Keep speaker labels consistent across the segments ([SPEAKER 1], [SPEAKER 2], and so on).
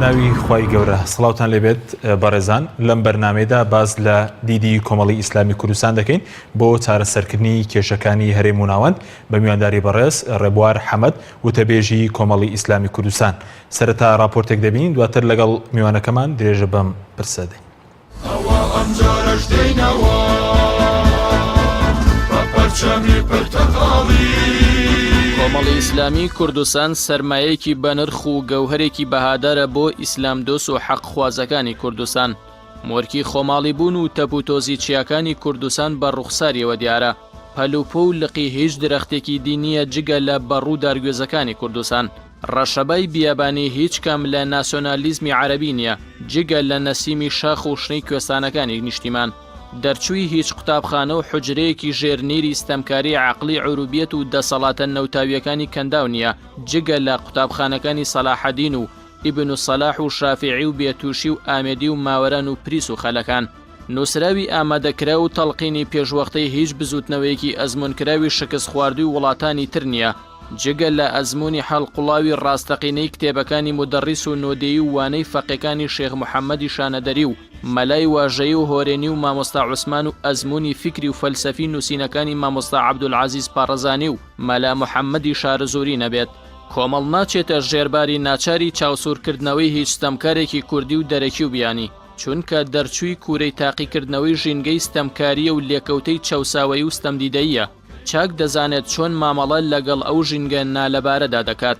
[SPEAKER 1] بەناوی خوای گەورە سڵاوتان لێبێت بەڕێزان لەم بەرنامەیەدا باز لە دیدی کۆمەڵی ئیسلامی کوردستان دەکەین بۆ چارەسەرکردنی کێشەکانی هەرێم و ناوەند بە میوانداری بەڕێز ڕێبوار حەمەد وتەبێژی کۆمەڵی ئیسلامی کوردستان. سەرەتا راپۆرتێک دەبین دواتر لەگەڵ میوانەکەمان درێژە بەم پرسە دەین.
[SPEAKER 2] کۆمەڵی ئیسلامی کوردستان سەرمایەیەکی بەنرخ و گەوهرێکی بەهادارە بۆ ئیسلام دۆست و حەقخوازەکانی کوردستان. مۆرکی خۆماڵی بوون و تەپوتۆزی چیاکانی کوردستان بە ڕوخساریەوە دیارە. پەلوپۆ و لقی هیچ درەختێکی دینیە جگە لە بەڕوو دارگوێزەکانی کوردستان. ڕەشەبای بیابانی هیچ کەم لە ناسیۆنالیزمی عەرەبی نییە جگە لە نەسیمی شاخ و شنەی کوێستانەکانی نیشتیمان. دەرچووی هیچ قوتابخانە و حوجرەیەکی ژێرنیری ستەمکاری عەقلی عروبیەت و دەسەڵاتە نەوتاویەکانی کەنداو نییە جگە لە قوتابخانەکانی سەلاحەدین و ئیبن و سەلاح و شافیعی و بێتوشی و ئامێدی و ماوەران و پریس و خەلەکان. نووسراوی ئامادەکرا و تەڵقینی پێشوەختەی هیچ بزوتنەوەیەکی ئەزمونکراوی شکست خواردووی وڵاتانی تر نییە جگە لە ئەزموونی هەڵقوڵاوی ڕاستەقینەی کتێبەکانی مودەڕیس و نۆدەیی و وانەی فەقیەکانی شێخ محەممەدی شانەدەری و مەلای واژەیی و هۆرێنی و مامۆستا عوسمان و ئەزموونی فکری و فەلسەفی نووسینەکانی مامۆستا عەبدولعەزیز پارەزانی و مەلا محەممەدی شارەزۆری نەبێت. کۆمەڵ ناچێتە ژێرباری ناچاری چاوسورکردنەوەی هیچ ستەمکارێکی کوردی و دەرەکی و بیانی چونکە دەرچووی کوورەی تاقیکردنەوەی ژینگەی ستەمکاریە و لێکەوتەی چەوساوەی و ستەمدیدەیە. چاک دەزانێت چۆن مامەڵە لەگەڵ ئەو ژینگە نالەبارەدا دەکات.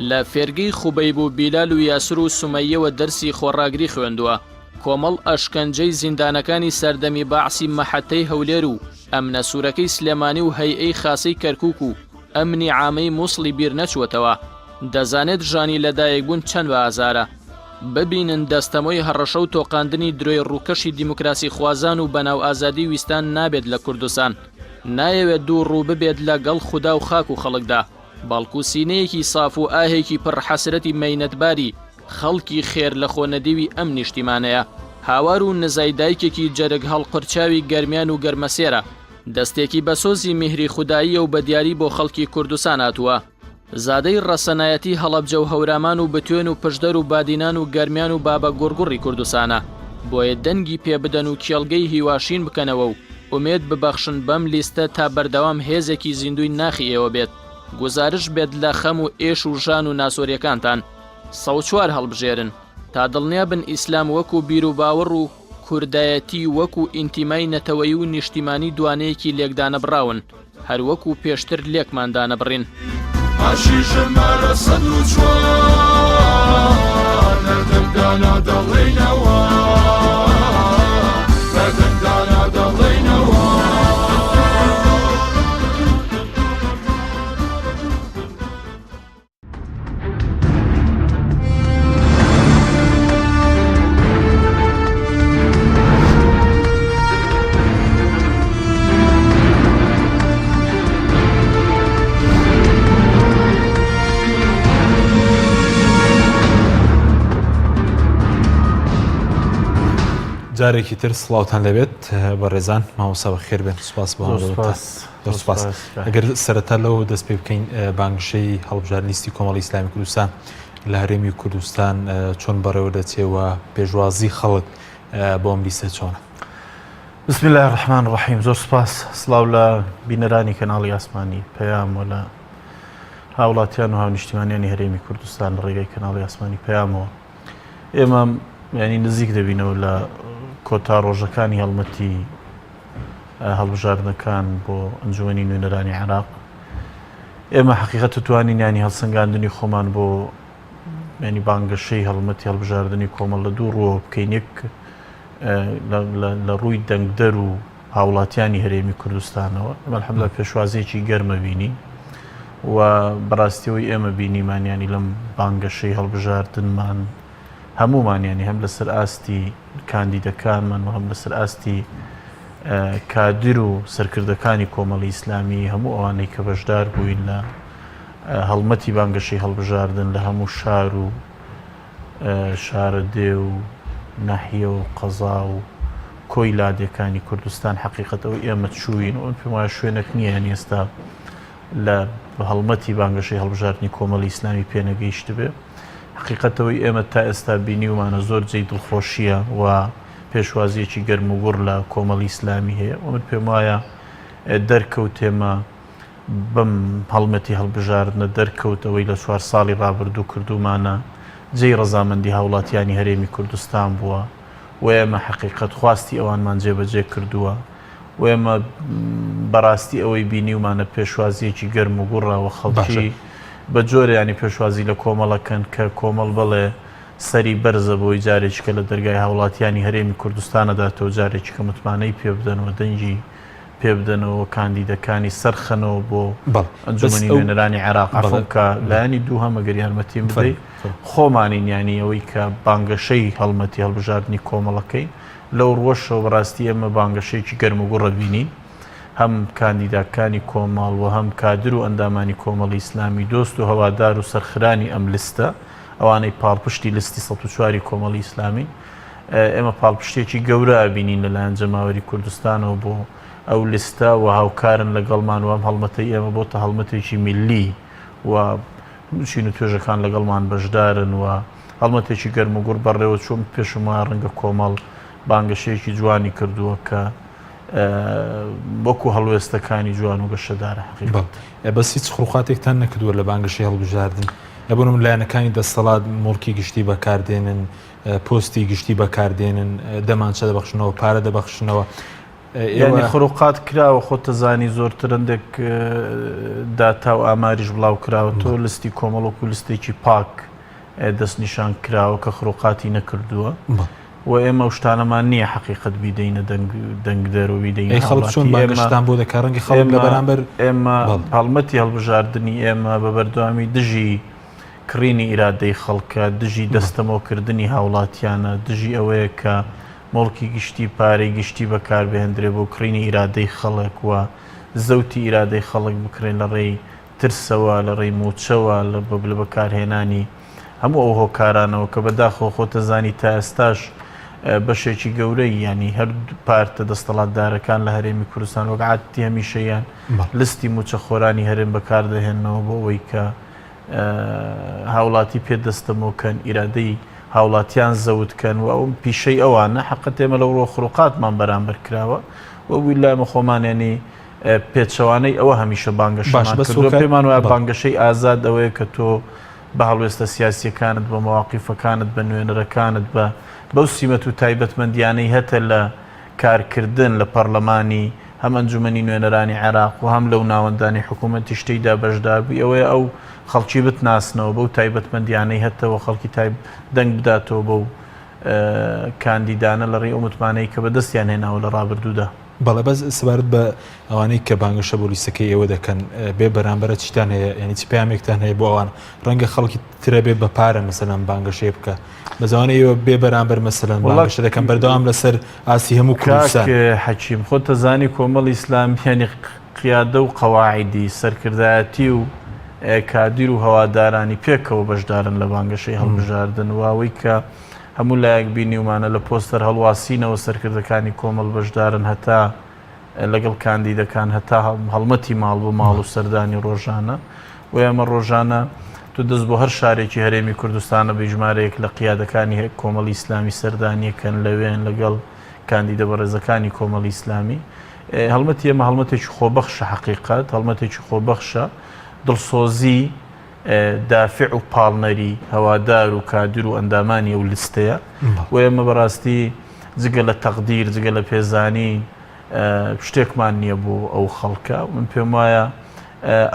[SPEAKER 2] لە فێرگەی خوبەیب و بیلال و یاسر و سومەیەوە دەرسی خۆڕاگری خوێندووە. کۆمەڵ ئەشکەنجەی زیندانەکانی سەردەمی باعسی مەحەتەی هەولێر و ئەمنە سوورەکەی سلێمانی و هەیئەی خاسەی کەرکووک و ئەمنی عامەی مووسڵی بیر نەچوەتەوە. دەزانێت ژانی لەدایکبوون چەند بە ئازارە. ببینن دەستەمۆی هەڕەشە و تۆقاندنی درۆی ڕووکەشی دیموکراسی خوازان و بەناو ئازادی ویستان نابێت لە کوردستان. نایەوێت دوو ڕوو ببێت لەگەڵ خودا و خاک و خەڵکدا بەڵکو سینەیەکی ساف و ئاهێکی پڕ حەسرەتی مەینەتباری خەڵکی خێر لە خۆنەدیوی ئەم نیشتیمانەیە. هاوار و نزای دایکێکی جەرگ هەڵقرچاوی گەرمیان و گەرمەسێرە. دەستێکی بەسۆزی میهری خوداییە و بەدیاری بۆ خەڵکی کوردستان هاتووە. زادەی ڕەسەنایەتی هەڵەبجە و هەورامان و بتوێن و پشدەر و بادینان و گەرمیان و بابە گوڕگوڕی کوردستانە. بۆیە دەنگی پێبدەن و کێڵگەی هیواشین بکەنەوە و ئومێد ببەخشن بەم لیستە تا بەردەوام هێزێکی زیندوی ناخی ئێوە بێت. گوزارش بێت لە خەم و ئێش و ژان و ناسۆریەکانتان سەوچوار هەڵبژێرن تا دڵنیا بن ئیسلام وەکو بیر و باوەڕ و کوردایەتی وەکو ئینتیمای نەتەوەیی و نیشتیمانی دوانەیەکی لێکدانە بڕاون هەر وەکو پێشتر لێکماندانە بڕین.
[SPEAKER 3] ئاشیژمارە سەد و چوار نەردەنگدانە دەڵێنەوە نەردەنگدانە دەڵێنەوە.
[SPEAKER 1] جارێکی تر سڵاوتان لەبێت بەڕێزان مامۆستا بەخێر بێن. سوپاس بۆ سوپاس. ئەگەر سەرەتا لەو دەست پێ بکەین بانگشەی هەڵبژار لیستی کۆمەڵی ئیسلامی کوردستان لە هەرێمی کوردستان چۆن بەڕێوە دەچێوە پێشوازی خەڵک بۆ ئەم لیستە چۆنە؟
[SPEAKER 4] بسم الله الرحمن الرحیم. زۆر سپاس. سڵاو لە بینەرانی کەناڵی ئاسمانی پەیام و لە هاوڵاتیان و هاونیشتیمانیانی هەرێمی کوردستان لە ڕێگەی کەناڵی ئاسمانی پەیامەوە. ئێمە ینی نزیک دەبینەوە لە کۆتا ڕۆژەکانی هەڵمەتی هەڵبژاردنەکان بۆ ئەنجومەنی نوێنەرانی عێراق. ئێمە حەقیقەت توانین ینی هەڵسەنگاندنی خۆمان بۆ ینی بانگەشەی هەڵمەتی هەڵبژاردننی کۆمەڵ لە دوو ڕۆ بکەین. یەک لە ڕووی دەنگدەر و هاوڵاتیانی هەرێمی کوردستانەوە ئەلحەمدولیلا پێشوازیەکی گەرمە بینی و بەڕاستیەوەی ئێمە بینیمانیانی لەم بانگەشەی هەڵبژاردنمان هەمومانیانی هەم لەسەر ئاستی کاندیدەکانمان و هەم لەسەر ئاستی کادر و سەرکردەکانی کۆمەڵی ئیسلامی هەموو ئەوانەی کە بەشدار بووین لە هەڵمەتی بانگەشەی هەڵبژاردن لە هەموو شار و شارەدێ و ناحیە و قەزا و کۆی لادەکانی کوردستان حەقیقەتەوە ئێمە چووین و پێم وایە شوێنێک نییە ئێستا لە هەڵمەتی بانگەشەی هەڵبژاردننی کۆمەڵی ئیسلامی پێنەگەیشت بێ. حقیقەتەوەی ئێمە تا ئێستا بینیومانە زۆر جێی دڵخۆشیە و پێشوازیەکی گەرم و گوڕ لە کۆمەڵی ئیسلامی هەیە و من پێم وایە دەرکەوتێمە بەم هەڵمەتی هەڵبژاردنە دەرکەوتەوەی لە 4 ساڵی ڕابردوو کردومانە جێی ڕەزامەندی هاوڵاتیانی هەرێمی کوردستان بووە و ئێمە حقیقەت خواستی ئەوانمان جێبەجێ کردووە و ئێمە بەڕاستی ئەوەی بینیومانە پێشوازیەکی گەرم و گوڕەوە خەڵکی بە جۆرەیانی پێشوازی لە کۆمەڵەکەن کە کۆمەڵ بڵێ سەری بەرزە بۆی جارێکیکە لە دەرگای هاوڵاتیانی هەرێمی کوردستانەداتەوە جارێکی کە متمانەی پێ بدەنەوە دەنگی پێ بدەنەوە کاندیدەکانی سەرخەنەوە بۆ ئەنجومەنی نوێنەرانی عێراق عەفوکە لایانی دوو هەمەگەر یارمەتیم بدەیت خۆمانین یانی ئەوەی کە بانگەشەی هەڵمەتی هەڵبژاردننی کۆمەڵەکەی لەو ڕۆژەوە بەڕاستی ئێمە بانگەشەیەکی گەرم و گوڕە بینین هەم کاندیداکانی کۆمەڵ و هەم کادر و ئەندامانی کۆمەڵی ئیسلامی دۆست و هەوادار و سەرخرانی ئەم لستە ئەوانەی پاڵپشتی لستی 104 کۆمەڵی ئیسلامی ئێمە پاڵپشتێکی گەورە بینین لەلایەن جەماوەری کوردستانەوە بۆ ئەو لستە و هاوکارن لەگەڵمان و ئەم هەڵمەتەی ئێمە بۆتە هەڵمەتێکی میلی و چین و توێژەکان لەگەڵمان بەشدارن و هەڵمەتێکی گەرم و گوڕ بەڕێوە چۆن پێشما ڕەنگە کۆمەڵ بانگەشەیەکی جوانی کردووە کە وەکو هەڵوێستەکانی جوان و گەشەدارە حقیقەت
[SPEAKER 1] بەس هیچ خڕوخاتێکتان نەکردووە لە بانگەشەی هەڵبژاردن لەبوونم لایەنەکانی دەسەڵات مڵکی گشتی بەکاردێنن پۆستی گشتی بەکاردێنن دەمانچە دەبەخشنەوە پارە دەبەخشنەوە
[SPEAKER 4] یعنی خڕوقات کراوە خۆتە زانی زۆرتر هەندێک داتا و ئاماریش بڵاو کراوە تۆ لستی کۆمەڵ و لستێکی پاک دەستنیشان کراوە کە خڕوقاتی نەکردووە و ئێمە شتانەمان نییە حقیقت بیدەینە دەنگ دەرەوە بیدەین
[SPEAKER 1] خەڵک چۆن بانگەشتان بۆ دەکات ڕەنگی خەڵک لە بەرامبەر
[SPEAKER 4] ئێمە هەڵمەتی هەڵبژاردننی ئێمە بە بەردەوامی دژی کڕینی ئیرادەی خەڵکە دژی دەستەمۆکردنی هاوڵاتیانە دژی ئەوەیە کە مڵکی گشتی پارەی گشتی بەکاربهێنرێ بۆ کڕینی ئیرادەی خەڵک و زەوتی ئیرادەی خەڵک بکرێن لە ڕێی ترسەوە لە ڕێی موچەوە لە بەکارهێنانی هەموو ئەو هۆکارانەوە کە بەداخۆ خۆتە زانی تا ئێستاش بەشێکی گەورەی ینی هەردوو پارتە دەستەڵاتدارەکان لە هەرێمی کوردستان وەک عادەتی هەمیشەیان لستی موچە خۆرانی هەرێم بەکاردەهێننەوە بۆ ئەوەی کە هاوڵاتی پێدەستەمۆکەن ئیرادەی هاوڵاتیان زەوتکەن و ئەو پیشەی ئەوانە حقت ئێمە لەو ڕۆ خڕوقاتمان بەرامبەر کراوە و ویلایمە خۆمانێنی پێچەوانەی ئەوە هەمیشە بانگەشمان کردووە پێمان وایە بانگەشەی ئازاد ئەوەیە کە تۆ بە هەڵوێستە سیاسیەکانت بە مەواقیفەکانت بە نوێنەرەکانت بە بەو سیمەت و تایبەتمەندیانەی هەتە لە کارکردن لە پەرلەمانی هەم ئەنجومەنی نوێنەرانی عێراق و هەم لەو ناوەندانی حکوومەتی شتەیدا بەشداربووی ئەوەیە ئەو خەڵکی بتناسنەوە بەو تایبەتمەندیانەی هەتەوە خەڵکی دەنگ بداتەوە بەو کاندیدانە لە ڕێی ئەو متمانەی کە بەدەستیان هێناوە لە ڕابردوودا
[SPEAKER 1] بەڵێ بەس سبارەت بە ئەوانەی کە بانگەشە بۆ لیستەکەی ئێوە دەکەن بێ بەرامبەرە چیتان هەیە یعنی چی پامێکتان هەیە بۆ ئەوان ڕەنگە خەڵکی ترە بێ بە پارە مەسەلەن بانگەشەیە بکە بەزانەی ئێوە بێ بەرامبەر مەسەلەن بانگەشە دەکەن بەردەوام لەسەر ئاسی هەموو کوردستان
[SPEAKER 4] حەکیم خۆتە زانی کۆمەڵی ئیسلامی یعنی قیادە و قەواعیدی سەرکردایەتی و کادر و هەوادارانی پێکەوە بەشدارن لە بانگەشەی هەڵبژاردن واوەی کە هەموو لایەک بینیومانە لە پۆستەر هەڵواسینەوە سەرکردەکانی کۆمەڵ بەشدارن هەتا لەگەڵ کاندیدەکان هەتا هەڵمەتی ماڵ بۆ ماڵ و سەردانی ڕۆژانە و ئێمە ڕۆژانە تو دەست بۆ هەر شارێکی هەرێمی کوردستانە بە ژمارەیەک لە قیادەکانی کۆمەڵی ئیسلامی سەردانیەکەن لەوێن لەگەڵ کاندیدە بەڕێزەکانی کۆمەڵی ئیسلامی هەڵمەتی ئێمە هەڵمەتێکی خۆبەخشە حقیقەت هەڵمەتێکی خۆبەخشە دڵسۆزی دافع و پاڵنەری هەوادار و کادر و ئەندامانی ئەو لیستەیە و ئێمە بەڕاستی جگە لە تەقدیر جگە لە پێزانی شتێکمان نییە بۆ ئەو خەڵکە من پێم وایە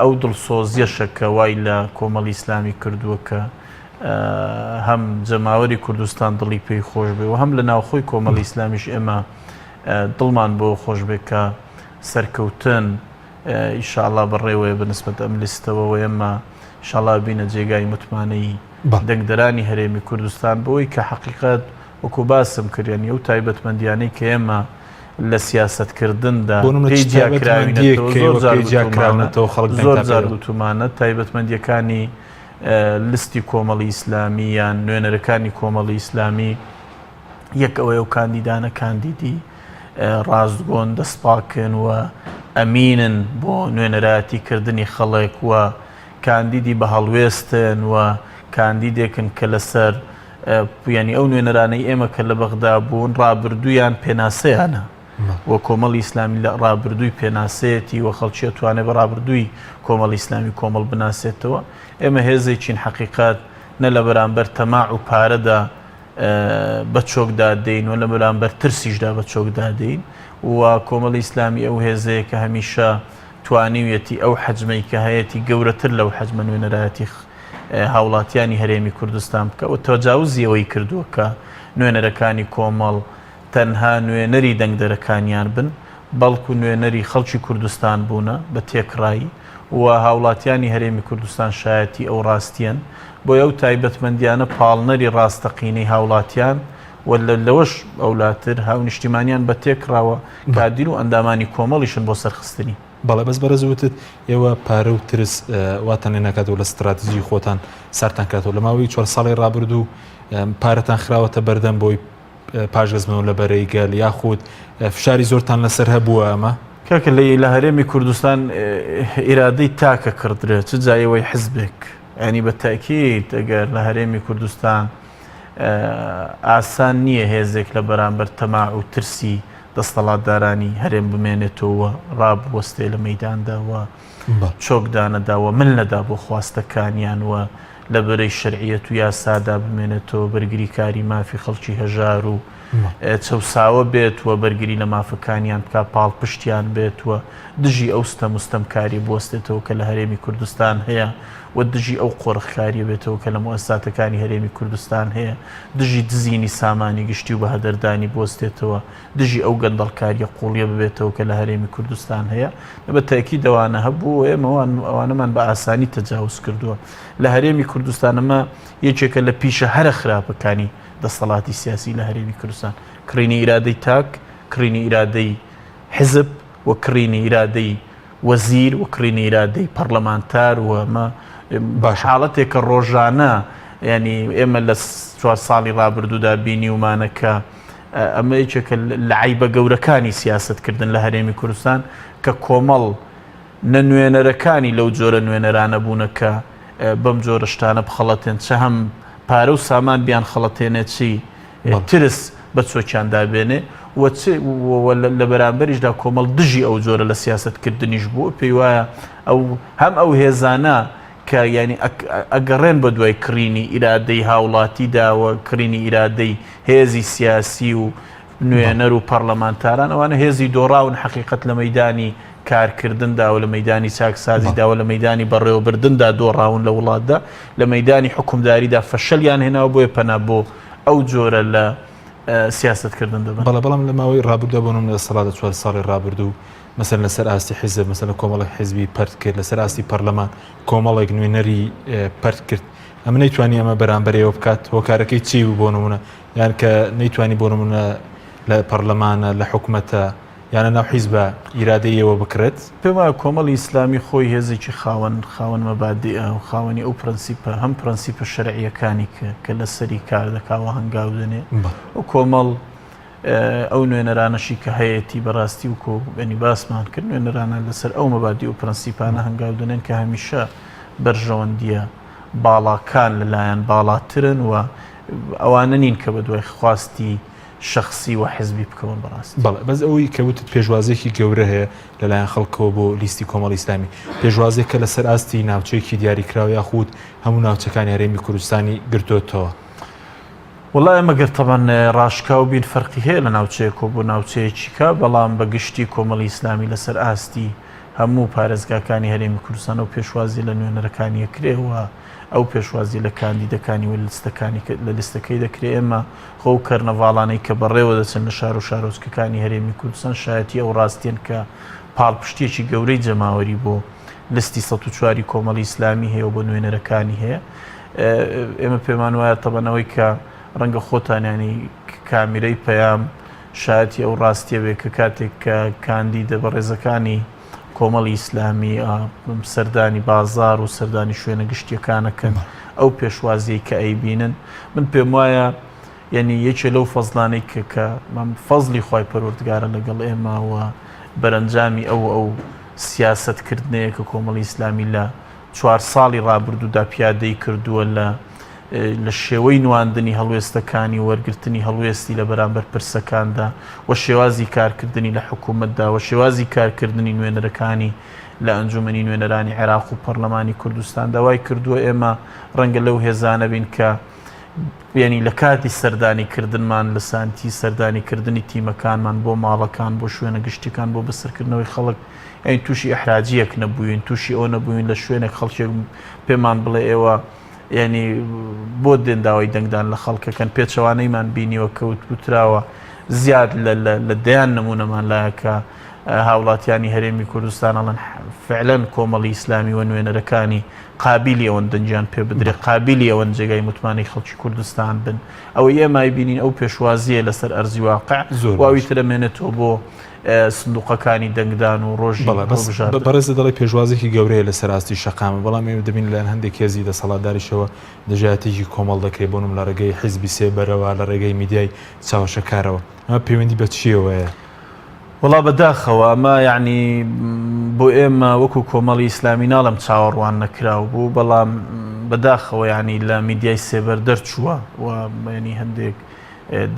[SPEAKER 4] ئەو دڵسۆزیەشە کە وای لە کۆمەڵی ئیسلامی کردووە کە هەم جەماوەری کوردستان دڵی پێی خۆش بێ و هەم لە ناوخۆی کۆمەڵی ئیسلامیش ئێمە دڵمان بۆ خۆش بێ کە سەرکەوتن ئینشاءالله بەڕێوەیە بەنسبەت ئەم لیستەوە و ئێمە ئینشاءالله بینە جێگای متمانەی دەنگدەرانی هەرێمی کوردستان بۆی کە حقیقەت وەکو باسم کردیان ئەو تایبەتمەندیانەی کە ئێمە لە سیاسەتکردندا زۆر جار وتومانە تایبەتمەندیەکانی لستی کۆمەڵی ئیسلامی یان نوێنەرەکانی کۆمەڵی ئیسلامی یەک ئەوەیە و کاندیدانە کاندیدی ڕازگۆن دەستپاکن و ئەمینن بۆ نوێنەرایەتی کردنی خەڵک و کاندیدی بە هەڵوێستن و کاندیدێکن کە لەسەر ینی ئەو نوێنەرانەی ئێمە کە لە بەغدا بوون ڕابردوویان پێناسەیانە وە کۆمەڵی ئیسلامی لە ڕابردووی پێناسەتی وە خەڵکی توانێت بە ڕابردووی کۆمەڵی ئیسلامی کۆمەڵ بناسێتەوە ئێمە هێزێکین حەقیقات نە لە بەرامبەر تەماع و پارەدا بە چۆکدا دەین و لە بەرامبەر ترسیشدا بە چۆکدا دەین و کۆمەڵی ئیسلامی ئەو هێزەیە کە هەمیشە توانیویەتی ئەو حەجمەی کە هەیەی گەورەتر لەو حەجمە نوێنەرایەتی هاوڵاتیانی هەرێمی کوردستان بکە و تەجاوزی ئەوەی کردووە کە نوێنەرەکانی کۆمەڵ تەنها نوێنەری دەنگدەرەکانیان بن بەڵکو نوێنەری خەڵکی کوردستان بوونە بە تێکڕایی و هاوڵاتیانی هەرێمی کوردستان شایەتی ئەو ڕاستیان بۆ ئەو تایبەتمەندیانە پاڵنەری ڕاستەقینەی هاوڵاتیان و لەوەش ئەولاتر هاونیشتیمانیان بە تێکراوە کادیر و ئەندامانی کۆمەڵیشن بۆ سەرخستنی
[SPEAKER 1] بەڵێ بەس بەرەزوتت ئێوە پارە و ترس واتەنێ ناکاتەوە لە استراتیژی خۆتان سارتان کاتەوە لە ماوەی 4 ساڵی ڕابردوو پارەتان خراوەتە بەردەم بۆی پاشگەزمەوە لە بەرەی گەل یاخود فشاری زۆرتان لەسەر هەبووە ئەمە
[SPEAKER 4] کاکە لە هەرێمی کوردستان ئیرادەی تاکە کردرێت چ جایەوەی حزبێک ینی بە تاکید ئەگەر لە هەرێمی کوردستان ئاسان نییە هێزێک لە بەرامبەر تەماع و ترسی دەستەڵاتدارانی هەرێم بمێنێتەوە ڕابوەستێ لە مەیدانداوە چۆکدانەداوە من نەدا بۆ خواستەکانیان وە لە بەرەی شەرعیەت و یاسادا بمێنێتەوە بەرگری کاری مافی خەڵکی هەژار و چەساوە بێت وە بەرگری لە مافەکانیان بکە پاڵ پشتیان بێت وە دژی ئەو ستەمکاری بۆستێتەوە کە لە هەرێمی کوردستان هەیە و دژی ئەو قۆڕخکاریە بێتەوە کە لە مؤسساتەکانی هەرێمی کوردستان هەیە دژی دزینی سامانی گشتی و بە هەدەردانی بۆستێتەوە دژی ئەو گەندەڵکاریە قوڵیە ببێتەوە کە لە هەرێمی کوردستان هەیە بە تاکی دەوانە هەبوو ئێمەوان ئەوانەمان بە ئاسانی تەجاوز کردووە لە هەرێمی کوردستانەمە یەکێکە لە پیشە هەرە خراپەکانی دەسەڵاتی سیاسی لە هەرێمی کوردستان کڕینی ئیرادەی تاک کڕینی ئیرادەی حزب و کڕینی ئیرادەی وەزیر و کڕینی ئیرادەی پەرلەمانتار ومە حاڵەتێکە ڕۆژانە ینی ئێمە لە 4 ساڵی ڕابردوودا بینی ومانەکە ئەمە یەکێکە لە عیبە گەورەکانی سیاستکردن لە هەرێمی کوردستان کە کۆمەڵ نە نوێنەرەکانی لەو جۆرە نوێنەرانە بوونە کە بەم جۆرە شتانە بخەڵەتێن چە هەم پارە و سامان بیان خەڵەتێنێت چی ترس بە چۆکیاندا بێنێ لە بەرامبەریشدا کۆمەڵ دژی ئەو جۆرە لە سیاستکردنیش بوو پێی وایە هەم ئەو هێزانە کە ینی ئەگەڕێن بە دوای کڕینی ئیرادەی هاوڵاتیداوە کڕینی ئیرادەی هێزی سیاسی و نوێنەر و پەرلەمانتاران ئەوانە هێزی دۆڕاون حقیقت لە مەیدانی کارکردندا و لە مەیدانی چاکسازیدا و لە مەیدانی بەڕێوەبردندا دۆڕاون لە وڵاتدا لە مەیدانی حکومداریدا فەشەلیان هێناوە بۆیە پەنا بۆ ئەو جۆرە لە سیاستکردن دەبن
[SPEAKER 1] بەڵام لە ماوەی ڕابردووە بۆنم لە سەڵاتە 4 ساڵی ڕابردوو مەسەن لەسەر ئاستی حیزب مەسەن کۆمەڵی حیزبی پەرت کرد لەسەر ئاستی پەرلەمان کۆمەڵێک نوێنەری پەرت کرد ئەمە نەیتوانی ئەمە بەرامبەرەوە بکات هۆکارەکەی چی بوو بۆ نمونە یان کە نەیتوانی بۆ نمونە لە پەرلەمانە لە حکوومەتە یانە ناو حیزبە ئیرادەیەوە بکرێت
[SPEAKER 4] پێم وایە کۆمەڵی ئیسلامی خۆی هێزێکی خاوەن مەبادئە و خاوەنی ئەو پرەنسیپە هەم پرەنسیپە شەرعیەکانی کە لە سەری کار دەکاوە هەنگاو دێنێ و کۆمەڵ ئەو نوێنەرانەشی کە هەیەی بەڕاستی و کۆنی باسمان کرد نوێنەرانە لەسەر ئەو مەبادی و پرەنسیپانە هەنگاو دێنێن کە هەمیشە بەرژەوەندیە باڵاکان لەلایەن باڵاترن و ئەوانە نین کە بە دوای خواستی شخصی و حزبی بکەون بەڕاستی
[SPEAKER 1] بەڵێ بەس ئەوەی کەوتت پێشوازێکی گەورە هەیە لەلایەن خەڵکەوە بۆ لیستی کۆمەڵی ئیسلامی پێشوازێک کە لەسەر ئاستی ناوچەیەکی دیاریکراوە یاخود هەموو ناوچەکانی هەرێمی کوردستانی گرتوتەوە
[SPEAKER 4] وڵای ئەمەگەر تەبەن ڕاشکا و بین فەرقی هەیە لە ناوچەیەک بۆ ناوچەیەکیکە بەڵام بە گشتی کۆمەڵی ئیسلامی لەسەر ئاستی هەموو پارێزگاکانی هەرێمی کوردستان و پێشوازی لە نوێنەرەکانی کرێەوە ئەو پێشوازی لە کاندیدەکانی و لە لیستەکەی دەکرێت ئێمە خۆ کەرنەڤاڵانەی کە بەڕێوە دەچن لە شار و شارۆچکەکانی هەرێمی کوردستان شایەتی ئەو ڕاستیان کە پاڵپشتێکی گەورەی جەماوەری بۆ لستی 104 کۆمەڵی ئیسلامی هەیە و بۆ نوێنەرەکانی هەیە ئێمە پێمان وایە تەبەنەوەی کە ڕەنگە خۆتانیانی کامیرەی پەیام شایەتی ئەو ڕاستیە بێ کە کاتێک کە کاندیدە بەڕێزەکانی کۆمەڵی ئیسلامی سەردانی بازار و سەردانی شوێنە گشتیەکانەکەن ئەو پێشوازی کە ئەیبینن من پێم وایە یعنی یەکێ لەو فەزلانەی کە فەزلی خۆی پەروەردگارە لەگەڵ ئێماوە بەرەنجامی ئەو سیاستکردنەیە کە کۆمەڵی ئیسلامی لە 4 ساڵی ڕابردوودا پیادەی کردووە لە لە شێوەی نواندنی هەڵوێستەکانی وەرگرتنی هەڵوێستی لە بەرامبەر پرسەکاندا و شێوازی کارکردنی لە حکوومەتدا و شێوازی کارکردنی نوێنەرەکانی لە ئەنجومەنی نوێنەرانی عێراق و پەرلەمانی کوردستان داوای کردووە ئێمە ڕەنگە لەو هێزانە بین کە یعنی لە کاتی سەردانیکردنمان لە سانتی سەردانیکردنی تیمەکانمان بۆ ماڵەکان بۆ شوێنە گشتیەکان بۆ بەسەرکردنەوەی خەڵک ئەین تووشی ئەحراجیەک نەبووین تووشی ئەو نەبووین لە شوێنێک خەڵکێک پێمان بڵێ ئێوە یعنی بۆ دێنداوای دەنگدان لە خەڵکەکەن پێچەوانەیمان بینیوە کەوت وتراوە زیاد لە دەیان نمونەمان لایەکە هاوڵاتیانی هەرێمی کوردستان ئەڵەن فعلەن کۆمەڵی ئیسلامی و نوێنەرەکانی قابلی ئەوەن دەنجیان پێ بدرێ قابلی ئەوەن جێگای متمانەی خەڵکی کوردستان بن ئەوە ئێمای بینین ئەو پێشوازیە لەسەر ئەرزی واقع واوی ترەمێنێتەوە بۆ سندوقەکانی دەنگدان و ڕۆژی
[SPEAKER 1] بەڕێز دەڵی پێشوازێکی گەورەیە لە سەراستی شەقامە بەڵام ئێمە دەبین لەن هەندێک هێزی دەسەڵاتداریشەوە دەژاتێکی کۆمەڵ دەکرێت بۆنم لە ڕێگەی حیزبی سێبەرەوە لە ڕێگەی میدیای چاوەشەکارەوە ئەمە پەیوەندی بە چیەوەیە؟
[SPEAKER 4] وڵا بەداخەوە ئەمە یعنی بۆ ئێمە وەکو کۆمەڵی ئیسلامی ناڵم چاوەڕوان نەکراو بوو بەڵام بەداخەوە ینی لە میدیای سێبەر دەرچووە و ینی هەندێک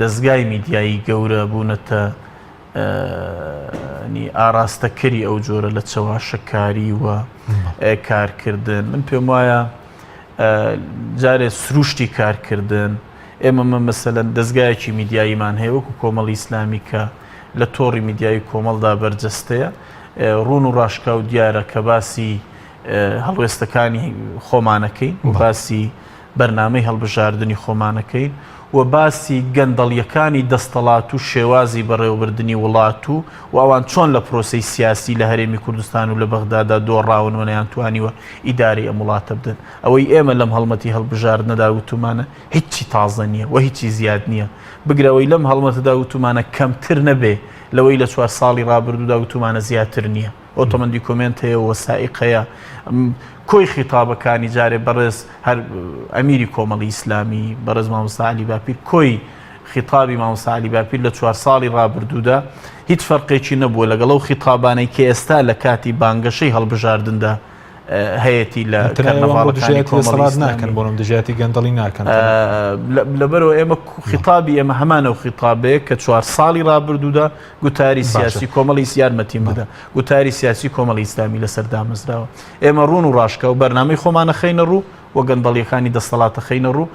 [SPEAKER 4] دەستگای میدیایی گەورە بوونەتە ئاراستەکەری ئەو جۆرە لە چاواشەکاری و کارکردن من پێم وایە جارێ سروشتی کارکردن ئێمە مەسەلەن دەستگایەکی میدیاییمان هەیە وەکو کۆمەڵی ئیسلامی کە لە تۆڕی میدیایی کۆمەڵدا بەرجەستەیە ڕوون و ڕاشکا و دیارە کە باسی هەڵوێستەکانی خۆمانەکەین و باسی بەرنامەی هەڵبژاردننی خۆمانەکەین و باسی گەندەڵیەکانی دەستەڵات و شێوازی بەڕێوەبردننی وڵات و ئەوان چۆن لە پرۆسی سیاسی لە هەرێمی کوردستان و لە بەغدادا دۆڕاون وەنیان توانیوە ئیداری ئەم وڵاتە بدەن ئەوەی ئێمە لەم هەڵمەتی هەڵبژاردنەدا وتومانە هیچی تازە نییە و هیچی زیاد نییە بگرەوەی لەم هەڵمەتەدا وتومانە کەمتر نەبێ لەوەی لە 4 ساڵی ڕابردوودا وتومانە زیاتر نییە ئۆتۆمەندی کۆمنت هەیە وەسائق هەیە کۆی خیتابەکانی جارێ بەڕێز هەر ئەمیری کۆمەڵی ئیسلامی بەڕێز مامۆستا عەلی باپیر کۆی خیتابی مامۆستا عەلی باپیر لە 4 ساڵی ڕابردوودا هیچ فەرقێکی نەبووە لەگەڵ ئەو خیتابانەی کە ئێستا لە کاتی بانگەشەی هەڵبژاردندا هەیەی لە کەرنەڤاڵەکانی کۆمەڵی
[SPEAKER 1] ناکەن بۆنم دژاتی گەندەڵی ناکەن
[SPEAKER 4] لەبەرەوە ئێمە خیتابی ئێمە هەمانە و خیتابەیە کە 4 ساڵی ڕابردوودا گوتاری سیاسی کۆمەڵی یارمەتیم بدە گوتاری سیاسی کۆمەڵی ئیسلامی لەسەر دامەزراوە ئێمە ڕوون و ڕاشکە و بەرنامەی خۆمانە خەینە ڕوو و گەندەڵیەکانی دەسەڵاتە خەینە ڕوو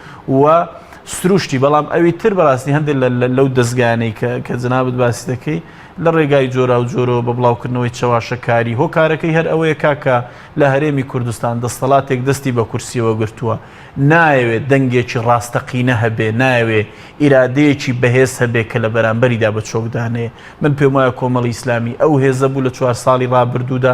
[SPEAKER 4] و سروشتی بەڵام ئەوی تر بەڕاستی هەندێک لەو دەستگانەی کە جنابت باسی دەکەی لە ڕێگای جۆرا و جۆرەوە بە بڵاوکردنەوەی چاواشەکاری هۆکارەکەی هەر ئەوەیە کاکە لە هەرێمی کوردستان دەستەڵاتێک دەستی بە کورسیەوە گرتووە نایەوێت دەنگێکی ڕاستەقینە هەبێ نایەوێت ئیرادەیەکی بەهێز هەبێ کە لە بەرامبەریدا بە چۆکدانەیە من پێم وایە کۆمەڵی ئیسلامی ئەو هێزە بوو لە 4 ساڵی ڕابردوودا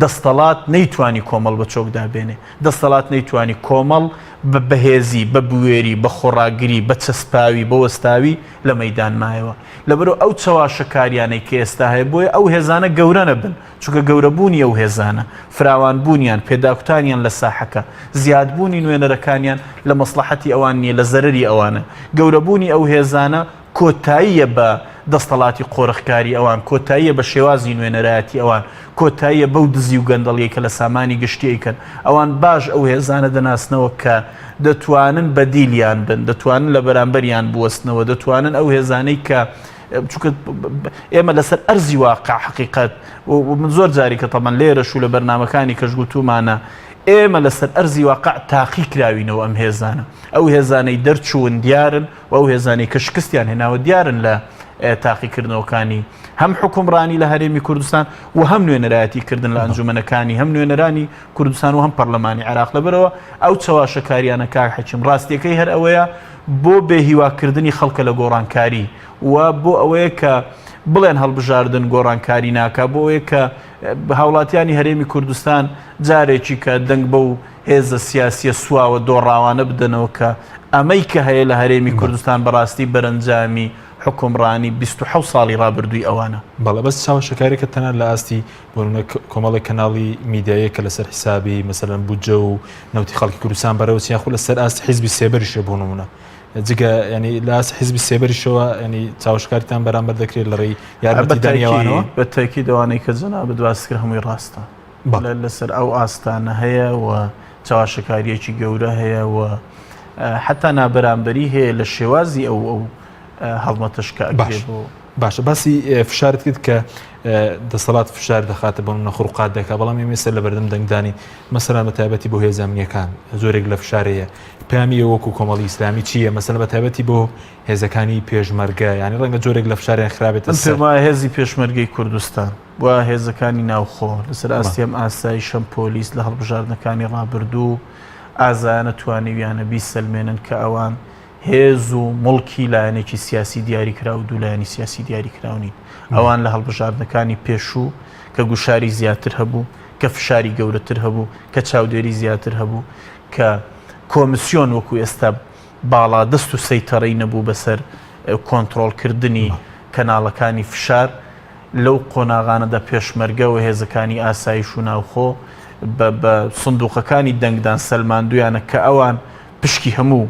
[SPEAKER 4] دەستەڵات نەیتوانی کۆمەڵ بە چۆکدا بێنێ دەستەڵات نەیتوانی کۆمەڵ بە بەهێزی بە بوێری بە خۆڕاگری بە چەسپاوی بە وەستاوی لە مەیدان مایەوە لەبەرەوە ئەو چاواشەکاریانەی کە ئێستا هەیە بۆیە ئەو هێزانە گەورە نەبن چونکە گەورەبوونی ئەو هێزانە فراوانبوونیان پێداکوتانیان لە ساحەکە زیادبوونی نوێنەرەکانیان لە مەسلحەتی ئەوان نییە لە زەرەری ئەوانە گەورەبوونی ئەو هێزانە کۆتاییە بە دەستەڵاتی قۆرخکاری ئەوان کۆتاییە بە شێوازی نوێنەرایەتی ئەوان کۆتاییە بەو دزی و گەندەڵیە کە لە سامانی گشتیەکەن ئەوان باش ئەو هێزانە دەناسنەوە کە دەتوانن بەدیلیان بن دەتوانن لە بەرامبەریان بوەستنەوە دەتوانن ئەو هێزانەی کە چونکە ئێمە لەسەر ئەرزی واقع حقیقەت و من زۆر جاری کە تەمان لێرەش و لە بەرنامەکانی کەش گوتومانە ئێمە لەسەر ئەرزی واقع تاقی کراوینەوە ئەم هێزانە ئەو هێزانەی دەرچوون دیارن و ئەو هێزانەی کە شکستیان هێناوە دیارن لە تاقیکردنەوەکانی هەم حکومڕانی لە هەرێمی کوردستان و هەم نوێنەرایەتیکردن لە ئەنجومەنەکانی هەم نوێنەرانی کوردستان و هەم پەرلەمانی عێراق لەبەرەوە ئەو چاواشەکاریانە کاک حەکیم ڕاستیەکەی هەر ئەوەیە بۆ بێهیواکردنی خەڵکە لە گۆڕانکاری و بۆ ئەوەیە کە بڵێن هەڵبژاردن گۆڕانکاری ناکە بۆ ئەوەیە کە هاوڵاتیانی هەرێمی کوردستان جارێکی کە دەنگ بەو هێزە سیاسیە سواوە دۆڕاوانە بدەنەوە کە ئەمەی کە هەیە لە هەرێمی کوردستان بەڕاستی بەرەنجامی حکومڕانی 27 ساڵی ڕابردووی ئەوانە
[SPEAKER 1] بەڵێ بەس چاوەشەکاریکە تەنان لە ئاستی بۆنە کۆمەڵی کەناڵی میدیایە کە لەسەر حیسابی مەسەلەن بودجە و نەوتی خەڵکی کوردستان بەرەوچیان خۆ لەسەر ئاست حیزبی سێبەریشە بۆ نمونە جگە ینی لە ئاست حیزبی سێبەریشەوە ینی چاوەشکاریتان بەرامبەر دەکرێت لە ڕێی یارمەتیدانیەوانەوە
[SPEAKER 4] بە تاکید دەوانەی کە جەنابەت باس کرد هەمووی ڕاستە لەسەر ئەو ئاستانە هەیە و چاوەشەکاریەکی گەورە هەیە و حتا نابەرامبەری هەیە لە شێوازی ئەو هەڵمەتەش کە ئەگرێ بۆ
[SPEAKER 1] باشە باسی فشارت کرد کە دەسەڵات فشار دەخاتە بۆ نەخڕوقات دەکا بەڵام ئێمێسەر لە بەردەم دەنگدانی مەسەلا بە تایبەتی بۆ هێز ئەمنیەکان زۆرێک لە فشارەیە پامی وەکو کۆمەڵی ئیسلامی چییە مەسەلا بە تایبەتی بۆ هێزەکانی پێشمەرگە یعنی ڕەنگە جۆرێک لە فشاریان خراپێتە
[SPEAKER 4] سەر هێزی پێشمەرگەی کوردستان و هێزەکانی ناوخۆ لەسەر ئاستێم ئاسایشەم پۆلیس لە هەڵبژاردنەکانی ڕابردوو ئازانە توانیویانە بیسەلمێنن کە ئەوان هێز و مڵکی لایەنێکی سیاسی دیاریکرا و دوولایەنی سیاسی دیاریکراونین ئەوان لە هەڵبژاردنەکانی پێشوو کە گوشاری زیاتر هەبوو کە فشاری گەورەتر هەبوو کە چاودێری زیاتر هەبوو کە کۆمیسیۆن وەکو ئێستا باڵا دەست و سەیتەڕەی نەبوو بەسەر کۆنتڕۆڵکردنی کەناڵەکانی فشار لەو قۆناغانەدا پێشمەرگە و هێزەکانی ئاسایش و ناوخۆ بە سندوقەکانی دەنگدان سەلماندویانە کە ئەوان پشکی هەموو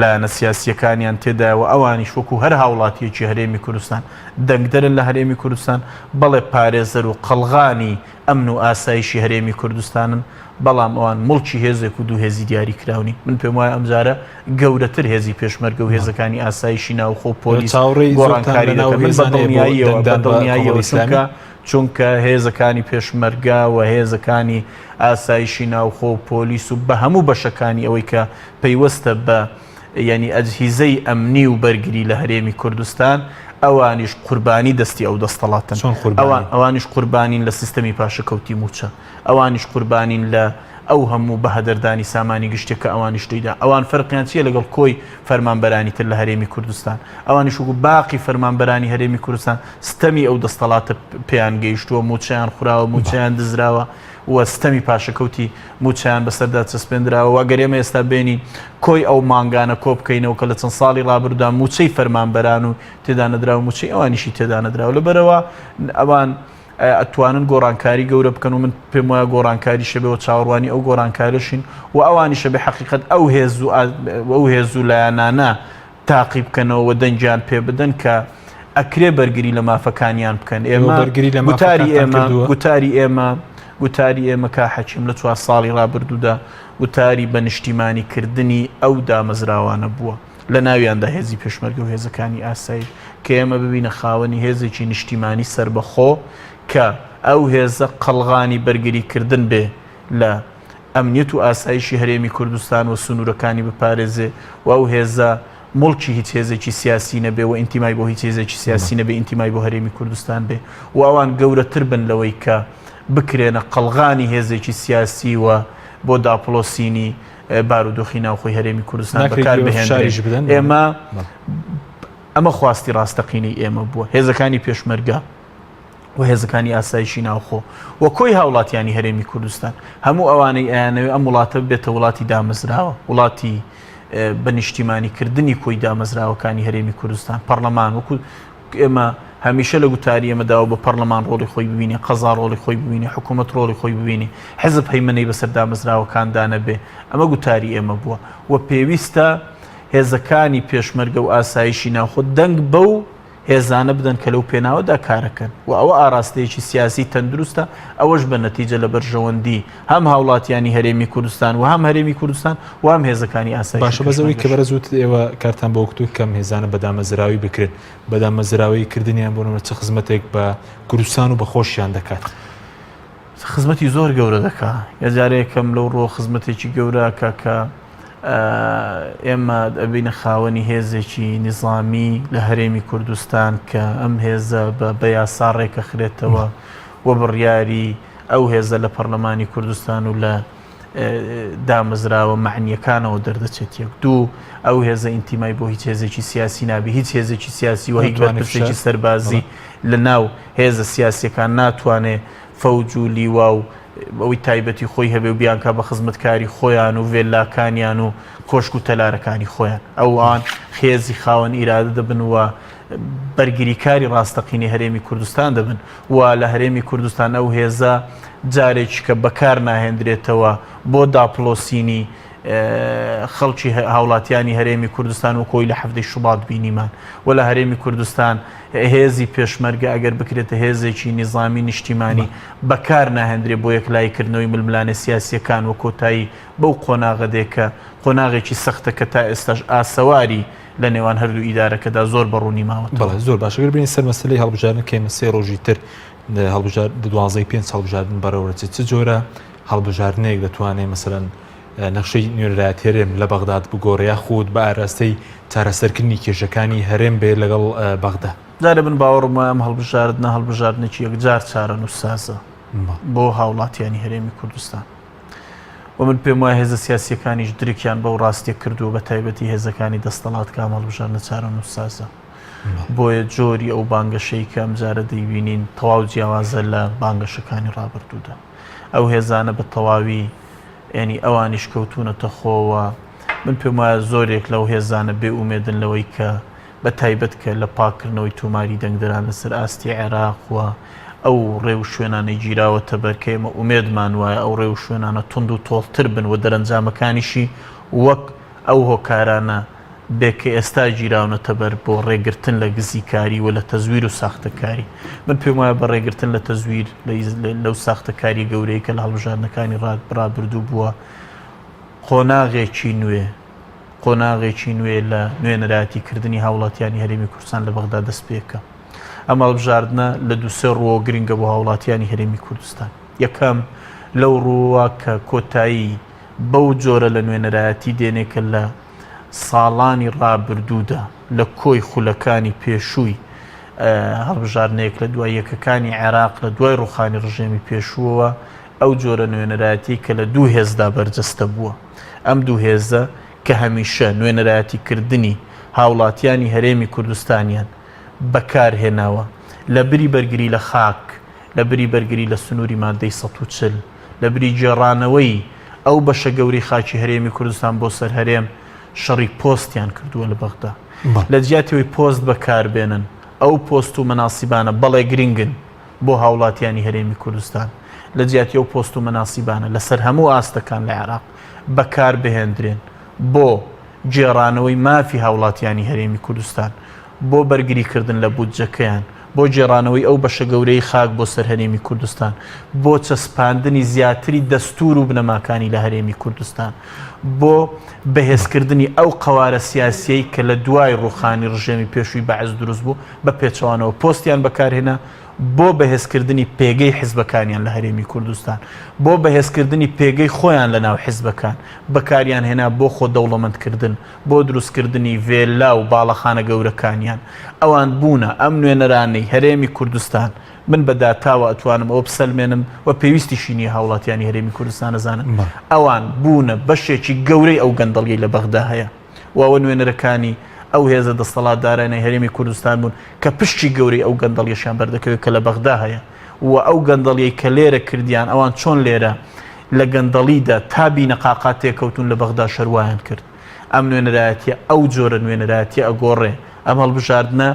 [SPEAKER 4] لایەنە سیاسیەکانیان تێدایەوە ئەوانیش وەکو هەر هاوڵاتیەکی هەرێمی کوردستان دەنگدەرن لە هەرێمی کوردستان بەڵێ پارێزەر و قەڵغانی ئەمن و ئاسایشی هەرێمی کوردستانن بەڵام ئەوان مڵکی هێزێک و دوو هێزی دیاریکراونی من پێم وایە ئەمجارە گەورەتر هێزی پێشمەرگە و هێزەکانی ئاسایشی ناوخۆ پۆلیس گۆڕانکاری دەکەن چونکە هێزەکانی پێشمەرگە و هێزەکانی ئاسایشی ناوخۆ و پۆلیس و بە هەموو بەشەکانی ئەوەی کە پەیوەستە بە یعنی ئەجهیزەی ئەمنی و بەرگری لە هەرێمی کوردستان ئەوانیش قوربانی دەستی ئەو دەستەڵاتن ئەوانیش قوربانین لە سیستەمی پاشەکەوتی موچە ئەوانیش قوربانین لە ئەو هەموو بە هەدەردانی سامانی گشتێکە ئەوانیش دەیدا ئەوان فەرقیان چیە لەگەڵ کۆی فەرمانبەرانی تر لە هەرێمی کوردستان ئەوانیش وەکو باقی فەرمانبەرانی هەرێمی کوردستان ستەمی ئەو دەستەڵاتە پێیان گەیشتووە موچیان خوراوە موچیان دزراوە و ستەمی پاشەکەوتی موچیان بەسەردا چەسپێنراوە وەگەر ئێمە ئێستا بێنین کۆی ئەو مانگانە کۆ بکەینەوە کە لە چەند ساڵی ڕابردودا موچەی فەرمانبەران و تێدا نەدراوە موچەی ئەوانیشی تێدا نەدراوە لەبەرەوە ئەوان ئەتوانن گۆڕانکاری گەورە بکەن و من پێم وایە گۆڕانکاری شەبێەوە چاوەڕوانی ئەو گۆڕانکارشین و ئەوانیشە بە حەقیقەت ئەو هێز و لایەنانە تاقی بکەنەوە و دەنجیان پێ بدەن کە ئەکرێ بەرگری لە مافەکانیان بکەن ئێمە گوتاری ئێمە کا حەکیم لە 4 ساڵی ڕابردوودا وتاری بە نیشتیمانیکردنی ئەو دامەزراوانە بووە لە ناویاندا هێزی پێشمەرگە و هێزەکانی ئاسایی کە ئێمە ببینە خاوەنی هێزێکی نیشتیمانی سربەخۆ کە ئەو هێزە قەڵغانی بەرگریکردن بێ لە ئەمنیەت و ئاسایشی هەرێمی کوردستان و سنوورەکانی بپارێزێ و ئەو هێزە مڵکی هیچ هێزێکی سیاسی نەبێ و ئینتیمای بۆ هیچ هێزێکی سیاسی نەبێ ئینتیمای بۆ هەرێمی کوردستان بێ و ئەوان گەورەتر بن لەوەی کە بکرێنە قەڵغانی هێزێکی سیاسی و بۆ داپڵۆسینی بارودۆخی ناوخۆی هەرێمی کوردستان بەکار بهێنرێ ئەمە خواستی ڕاستەقینەی ئێمە بووە هێزەکانی پێشمەرگە و هێزەکانی ئاسایشی ناوخۆ و کۆی هاوڵاتیانی هەرێمی کوردستان هەموو ئەوانەی ئەیانەوێ ئەم وڵاتە بێتە وڵاتی دامەزراوە وڵاتی بە نیشتیمانیکردنی کۆی دامەزراوەکانی هەرێمی کوردستان پەرلەمان وەکو ئێمە هەمیشە لە گوتاری ئێمەداوە بە پەرلەمان ڕۆڵی خۆی ببینی قەزا ڕۆڵی خۆی ببینی حکوومەت ڕۆڵی خۆی ببینی حزب هەیمنەی بەسەر دامەزراوەکاندا نەبێ ئەمە گوتاری ئێمە بووە و پێویستە هێزەکانی پێشمەرگە و ئاسایشی ناوخۆ دەنگ بەو هێزانە بدەن کە لەو پێناوەدا کارەکەن و ئەوە ئاراستەیەکی سیاسی تەندروستە ئەوەش بە نەتیجە لە بەرژەوەندی هەم هاوڵاتیانی هەرێمی کوردستان و هەم هەرێمی کوردستان و هەم هێزەکانی ئاسایی
[SPEAKER 1] باشە بەزەوەی کە بەرەزوت ئێوە کارتان بە وەکتو کەم هێزانە بەدامەزراوی بکرێت بەدامەزراوی کردنیان بۆ چه خزمەتێک بە کوردستان و بە خۆشیان دەکات
[SPEAKER 4] خزمەتی زۆر گەورە دەکات یەجارەیەکەم لەو ڕۆ خزمەتێکی گەورە کە ئێمە ئەبینە خاوەنی هێزێکی نظامی لە هەرێمی کوردستان کە ئەم هێزە بە یاسا ڕێکەخرێتەوە و بڕیاری ئەو هێزە لە پەرلەمانی کوردستان و لە دامەزراوە معنیەکانەوە دەردەچێت یەک دوو ئەو هێزە ئینتیمای بۆ هیچ هێزێکی سیاسی نابێ هیچ هێزێکی سیاسی و هیچ سەربازی لە ناو هێزە سیاسیەکان ناتوانێت فەوج و لیوا و ئەوەی تایبەتی خۆی هەبێ و بیانکە بە خزمەتکاری خۆیان و وێلاکانیان و کۆشک و تەلارەکانی خۆیان ئەوان خێزی خاوەن ئیرادە دەبن و بەرگریکاری ڕاستەقینی هەرێمی کوردستان دەبن و لە هەرێمی کوردستان ئەو هێزە جارێکی کە بەکار ناهێنرێتەوە بۆ داپڵۆسینی خەڵکی هاوڵاتیانی هەرێمی کوردستان و کۆی لە هەفتەی شوڵات بینیمان و لە هەرێمی کوردستان هێزی پێشمەرگە ئەگەر بکرێتە هێزێکی نیزامی نیشتیمانی بەکار ناهێنرێ بۆ یەکلایکردنەوەی ململانە سیاسیەکان و کۆتایی بەو قۆناغەدێکە قۆناغێکی سەختە کە تا ئێستاش ئاسەواری لە نێوان هەردوو ئیدارەکەدا زۆر بەڕوونی ماوەتەوە.
[SPEAKER 1] زۆر باشەگەر بینی سەر مەسلەی هەڵبژاردنکەین 3 ڕۆژی تر هەڵبژار 12 پێنج هەڵبژاردن بەرەوەچێت چ جۆرە هەڵبژاردنەیەک دەتوانێت مەسەرەن نەخشەی نوێنەرایەتی هەرێم لە بەغداد بگۆڕەیە خۆت بە ئاراستەی چارەسەرکردنی کێشەکانی هەرێم بێ لەگەڵ بەغدا.
[SPEAKER 4] جارە بن باوەڕم وایە ئەم هەڵبژاردنێکی یەکجار چارە نووسسازە بۆ هاوڵاتیانی هەرێمی کوردستان. و من پێم وایە هێزە سیاسیەکانیش درێکیان بەو ڕاستێک کردو بە تایبەتی هێزەکانی دەستەڵات کام هەڵبژاردنە چارە نووسسازە. بۆیە جۆری ئەو بانگەشەی کە ئەم جارە دەیبینین تەواو جیاوازە لە بانگەشەکانی ڕابردوودا. ئەو هێزانە بە تەواوی ینی ئەوانیش کەوتونەتە خۆوە. من پێم وایە زۆرێک لەو هێزانە بێ ئومێدن لەوەی کە بە تایبەت کە لە پاکردنەوەی توماری دەنگدران لەسەر ئاستی عێراقوە ئەو ڕێو شوێنانەی گیراوەتە بەرکەیمە ئومێدمان وایە ئەو ڕێو شوێنانە تند و تۆڵتر بن و دەرەنجامەکانیشی وەک ئەو هۆکارانە بێکە ئێستا گیراونەتە بەر بۆ ڕێگرتن لە گزیکاری و لە تەزویر و ساختەکاری. من پێم وایە بە ڕێگرتن لە تەزویر لەو ساختەکاری گەورەی کە لە هەڵبژاردنەکانی ڕابردوو بووە قۆناغێکی نوێ لە نوێنەرایەتیکردنی هاوڵاتیانی هەرێمی کوردستان لە بەغدا دەست پێکە. ئەم هەڵبژاردنە لە دووسێ ڕۆ گرنگە بۆ هاوڵاتیانی هەرێمی کوردستان. یەکەم لەو ڕووە کە کۆتایی بەو جۆرە لە نوێنەرایەتی دێنێکە لە ساڵانی ڕابردوودا لە کۆی خولەکانی پێشووی هەڵبژاردنەیەک لە دوای یەکەکانی عێراق لە دوای ڕوخانی ڕژێمی پێشووەوە ئەو جۆرە نوێنەرایەتی کە لە دوو هێزدا بەرجەستە بووە. ئەم دوو هێزە کە هەمیشە نوێنەرایەتیکردنی هاوڵاتیانی هەرێمی کوردستانیان بەکارهێناوە لە بری بەرگری لە خاک، لە بری بەرگری لە سنووری مادەی 140، لە بری جێڕانەوەی ئەو بەشە گەوری خاکی هەرێمی کوردستان بۆ سەر هەرێم شەڕی پۆستیان کردووە لە بەغدا. لە جیاتەوەی پۆست بەکاربێنن ئەو پۆست و مەناسیبانە بەڵێ گرنگن بۆ هاوڵاتیانی هەرێمی کوردستان، لە جیاتی ئەو پۆست و مەناسیبانە لەسەر هەموو ئاستەکان لە عێراق بەکار بهێندرێن بۆ جێڕانەوەی مافی هاوڵاتیانی هەرێمی کوردستان، بۆ بەرگریکردن لە بودجەکەیان، بۆ جێڕانەوەی ئەو بەشە گەورەی خاک بۆ سەر هەرێمی کوردستان، بۆ چەسپاندنی زیاتری دەستور و بنەماکانی لە هەرێمی کوردستان، بۆ بەهێزکردنی ئەو قەوارە سیاسیەی کە لە دوای ڕوخانی ڕژێمی پێشووی بەعز دروست بوو بە پێچەوانەوە پۆستیان بەکارهێنا بۆ بەهێزکردنی پێگەی حیزبەکانیان لە هەرێمی کوردستان، بۆ بەهێزکردنی پێگەی خۆیان لە ناو حیزبەکان بەکاریان هێنا بۆ خۆ دەوڵەمەندکردن، بۆ دروستکردنی وێلا و باڵەخانە گەورەکانیان. ئەوان بوونە ئەم نوێنەرانەی هەرێمی کوردستان من بە داتاوە ئەتوانم ئەوە بسەلمێنم و پێویستیشی نییە هاوڵاتیانی هەرێمی کوردستان نەزانن. ئەوان بوونە بەشێکی گەورەی ئەو گەندەڵی لە بەغدا هەیە و ئەوە نوێنەرەکانی ئەو هێزە دەسەڵاتدارانەی هەرێمی کوردستان بوون کە پشتی گەورەی ئەو گەندەڵیەشیان بەردەکەوێت کە لە بەغدا هەیە و ئەو گەندەڵیەی کە لێرە کردیان ئەوان چۆن لێرە لە گەندەڵیدا تابی نەقاقات تێکەوتون لە بەغدا شەروایان کرد. ئەم نوێنەرایەتیە ئەو جۆرە نوێنەرایەتی ئەگۆڕێ. ئەم هەڵبژاردنە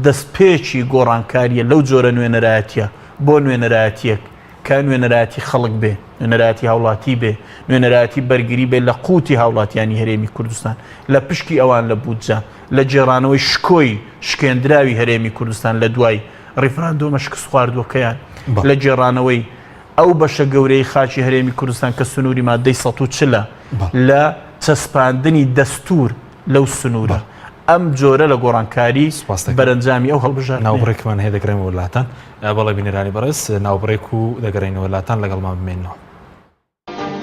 [SPEAKER 4] دەستپێکی گۆڕانکاریە لەو جۆرە نوێنەرایەتیە بۆ نوێنەرایەتیەک کە نوێنەرایەتی خەڵک بێ، نوێنەرایەتی هاوڵاتی بێ، نوێنەرایەتی بەرگری بێ لە قوتی هاوڵاتیانی هەرێمی کوردستان، لە پشکی ئەوان لە بودجە، لە جێڕانەوەی شکۆی شکێندراوی هەرێمی کوردستان لە دوای ڕیفراندۆمە شکست خواردووەکەیان، لە جێڕانەوەی ئەو بەشە گەورەی خاکی هەرێمی کوردستان کە سنووری مادەی 140 لە چەسپاندنی دەستور لەو سنوورە. ئەم جۆرە لە گۆڕانکاری بەرەنجامی ئەو هەڵبژاردنە.
[SPEAKER 1] ناوبڕێکمان هەیە دەگەڕێنەوە وڵاتان. بەڵێ بینەرانی بەڕێز ناوبڕێک و دەگەڕێنەوە وڵاتان لەگەڵمان بمێنەوە.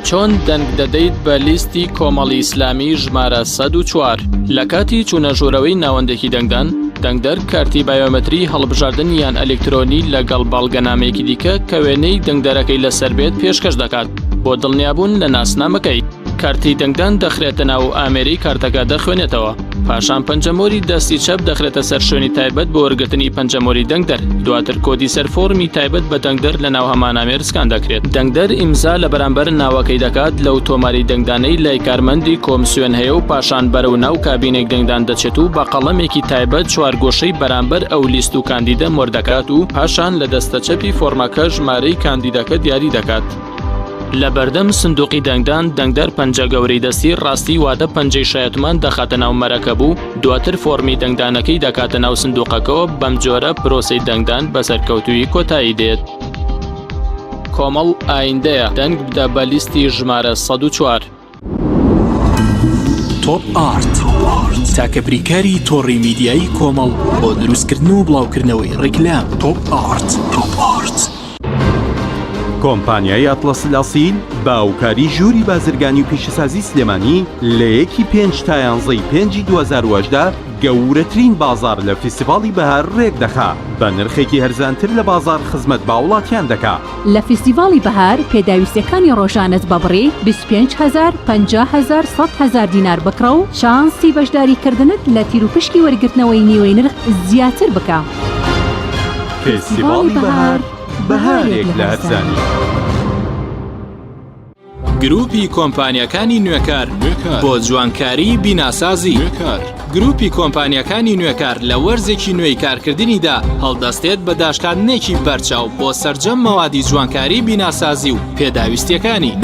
[SPEAKER 2] چۆن دەنگ دەدەیت بە لیستی کۆمەڵی ئیسلامی ژمارە 104 لە کاتی چوونەژوورەوەی ناوەندێکی دەنگدان دەنگدەر کارتی بایۆمەتری هەڵبژاردن یان ئەلکترۆنی لەگەڵ باڵگەنامەیەکی دیکە کە وێنەی دەنگدەرەکەی لەسەر بێت پێشکەش دەکات بۆ دڵنیابوون لە ناسنامەکەی. کارتی دەنگدان دەخرێتە ناو ئامێری کارتەکە دەخوێنێتەوە. پاشان پەنجەمۆری دەستی چەپ دەخرێتە سەر شوێنی تایبەت بۆ وەرگرتنی پەنجەمۆری دەنگدەر. دواتر کۆدی سەرفۆرمی تایبەت بە دەنگدەر لە ناو هەمان ئامێر سکان دەکرێت. دەنگدەر ئیمزا لە بەرامبەر ناوەکەی دەکات لەو تۆماری دەنگدانەی لای کارمەندی کۆمسیۆن هەیە و پاشان بەرەو ناو کابینێک دەنگدان دەچێت و بە قەڵەمێکی تایبەت چوارگۆشەی بەرامبەر ئەو لیست و کاندیدە مۆر دەکات و پاشان لە دەستە چەپی فۆرمەکە ژمارەی کاندیدەکە دیاری دەکات. لە بەردەم سندوقی دەنگدان دەنگدەر پەنجە گەورەی دەستی ڕاستی واتە پەنجەی شایەتمان دەخاتە ناو مەرەکە بوو دواتر فۆرمی دەنگدانەکەی دەکاتە ناو سندوقەکەەوە بەم جۆرە پرۆسەی دەنگدان بەسەرکەوتووی کۆتایی دێت. کۆمەڵ ئایندەیە دەنگ بدە بە لیستی ژمارە 104.
[SPEAKER 5] تۆپ ئارت تاکە بریکاری تۆڕی میدیایی کۆمەڵ بۆ دروستکردن و بڵاوکردنەوەی ڕیکلام. تۆپ ئارت.
[SPEAKER 6] کۆمپانیای ئەتڵەس لاسیل باوکاری ژووری بازرگانی و پیشەسازی سلێمانی لە 1/5/5 2018 گەورەترین بازار لە فیستیڤاڵی بەهار ڕێک دەخا بە نرخێکی هەرزانتر لە بازار خزمەت باوڵاتیان دەکا.
[SPEAKER 7] لە فیستیڤاڵی بەهار پێداویستەکانی ڕۆژانت بە بڕی 25,000 50,000 100,000 دینار بکڕە و شانسی بەشداریکردنت لە تیروپشکی وەرگرتنەوەی نیوەی نرخ زیاتر بکە.
[SPEAKER 6] فیستیڤاڵی بەهار بەهارێک لە هەرزانی.
[SPEAKER 2] گروپی کۆمپانیەکانی نوێکار بۆ جوانکاری بیناسازی. گروپی کۆمپانیەکانی نوێکار لە وەرزێکی نوێی کارکردنیدا هەڵدەستێت بە داشکاندنێکی بەرچاو بۆ سەرجەم مەوادی جوانکاری بیناسازی و پێداویستیەکانی.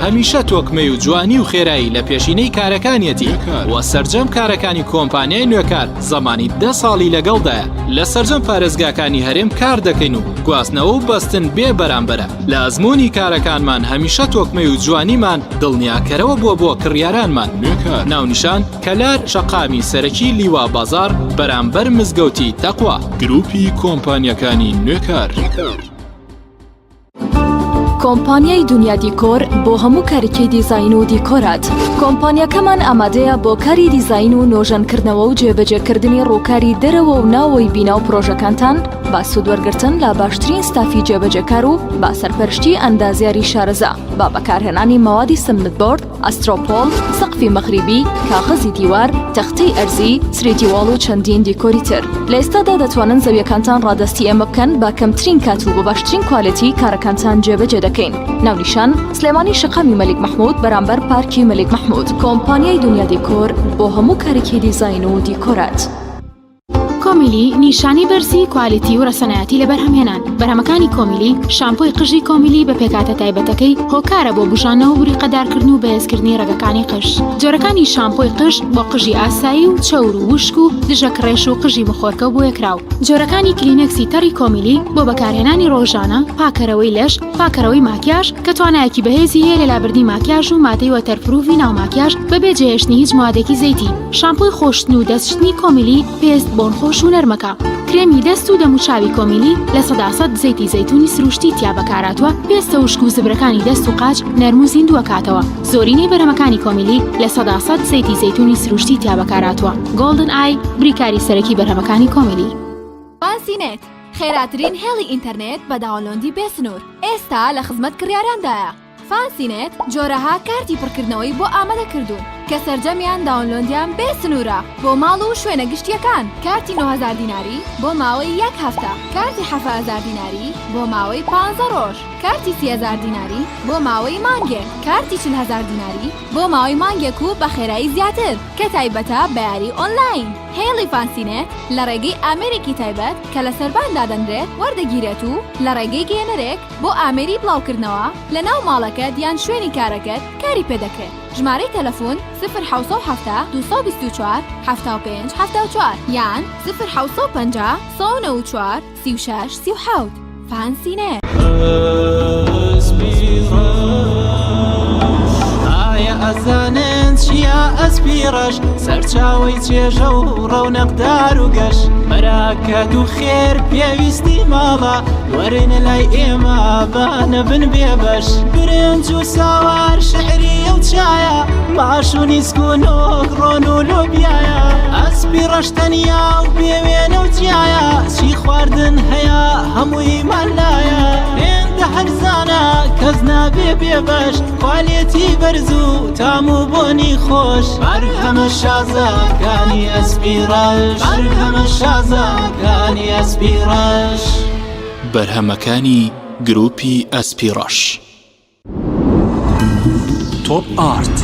[SPEAKER 2] هەمیشە تۆکمەی و جوانی و خێرایی لە پێشینەی کارەکانیەتی و سەرجەم کارەکانی کۆمپانیای نوێکار زەمانی 10 ساڵی لەگەڵدایە. لە سەرجەم پارێزگاکانی هەرێم کار دەکەین و گواستنەوە و بەستن بێ بەرامبەرە. لە ئەزمموی کارەکانمان هەمیشە تۆکمەی و جوانیمان دڵنیاکەرەوە بۆ کڕیارانمان. ناونیشان کەلار شەقامی سەرەکی لیوا بازار بەرامبەر مزگەوتی تەقوا. گروپی کۆمپانیەکانی نوێکار.
[SPEAKER 8] کۆمپانیای دنیا دیکۆر بۆ هەموو کاریکەی دیزاین و دیکۆرات. کۆمپانیەکەمان ئامادەیە بۆ کاری دیزاین و نۆژەنکردنەوە و جێبەجێکردنی ڕووکاری دەرەوە و ناوەی بینا و پرۆژەکانتان با سوودوەرگرتن لە باشترین ستافی جێبەجێکار و با سەرپەرشتی ئەندازیاری شارەزا با بەکارهێنانی مەوادی سمنتبۆرد، ئەسترۆپۆل، سەقفی مەغریبی، کاغەزی دیوار، تەختەی ئەرزی، سرێتیواڵ و چەندین دیکۆری تر. لە ئێستادا دەتوانن زەویەکانتان ڕادستی ئێمە بکەن با کەمترین کات و بە باشترین کوالیتی کارەکانتان جێبەجێ دەکەین. ناونیشان سلێمانی شەقامی مەلیک مەحموود بەرامبەر پارکی مەلیک مەحموود. کۆمپانیای دنیا دیکۆر بۆ هەموو کارێکی دیزاین و دیکۆرات.
[SPEAKER 9] کۆمیلی نیشانی بەرزی کوالیتی و ڕەسەنایەتی لە بەرهەمهێنان. بەرهەمەکانی کۆمیلی شامپۆی قژی کۆمیلی بە پێکاتە تایبەتەکەی هۆکارە بۆ بژانەوە و وریقەدارکردن و بەهێزکردنی ڕێگەکانی قژ. جۆرەکانی شامپۆی قژ بۆ قژی ئاسایی و چەور و وشک و دژە کڕێش و قژی بخۆرکە بۆ یەکراو. جۆرەکانی کلینەکسی تەڕی کۆمیلی بۆ بەکارهێنانی ڕۆژانە، پاکەرەوەی لەش، پاکەرەوەی ماکیاژ کە توانایەکی بەهێزی هەیە لە لابردنی ماکیاژ و مادەی وەتەرپروفی ناو ماکیاژ بەبێ جێهێشتنی هیچ موادێکی زەیتی. شامپۆی خۆشتن و دەستشتنی کۆمیلی پێست بۆنخۆش و نەرمەکە. کرێمی دەست و دەموچاوی کۆمیلی لە 100% زەیتی زەیتونی سروشتی تیا بەکاراتوە. پێستە وشک و زبرەکانی دەست و قاچ نەرم و زیندووە کاتەوە. زۆرینەی بەرهەمەکانی کۆمیلی لە 100% زەیتی زەیتونی سروشتی تیا بەکاراتوە. گۆڵدن ئای بریکاری سەرەکی بەرهەمەکانی کۆمیلی.
[SPEAKER 10] فانسینێت خێراترین هێڵی ئینتەرنێت بە داوڵۆندی بێسنوور ئێستا لە خزمەت کڕیاراندایە. فانسینێت جۆرەها کارتی پڕکردنەوەی بۆ ئامادە کردوون کە سەرجەمیان داونلۆندیان بێ سنوورە بۆ ماڵ و شوێنە گشتیەکان. کارتی 9,000 دیناری بۆ ماوەی 1 هەفتە، کارتی 7,000 دیناری بۆ ماوەی 15 ڕۆژ، کارتی 30,000 دیناری بۆ ماوەی مانگێک، کارتی 40,000 دیناری بۆ ماوەی مانگێک و بە خێرایی زیاتر کە تایبەتە بە یاری ئۆنلاین. هێڵی فانسینێت لە ڕێگەی ئامێرێکی تایبەت کە لە سەرباندا دەنرێت وەردەگیرێت و لە ڕێگەی گێنەرێک بۆ ئامێری بڵاوکردنەوە لە ناو ماڵەکەت یان شوێنی کارەکەت کاری پێدەکرێت. ژمارەی تەلەفۆن 0770 224 75 74 یان 0750 194 36 37. فانسینێت.
[SPEAKER 11] ئەزانن چیا ئەسپیڕەش سەرچاوی چێژە و ڕەونەقدار و گەش بەراکەت و خێر پێویستی ماڵە وەرن لای ئێمە بانە بن بێبەش برنج و ساوار شعری و چایە باش و نیسک و نۆک ڕۆن و لۆبیایە ئەسپیڕەش تەنیا و بێوێنە و جیایە چی خواردن هەیە هەمووی مالایە هێندە هەرزانە کەس نابێ بێبەش کوالێتی بەرز و تام و بۆنی خۆش بەرهەمە شازەکانی ئەسپیڕەش بەرهەمە شازەکانی ئەسپیڕەش
[SPEAKER 5] بەرهەمەکانی گروپی ئەسپیڕەش. تۆپ ئارت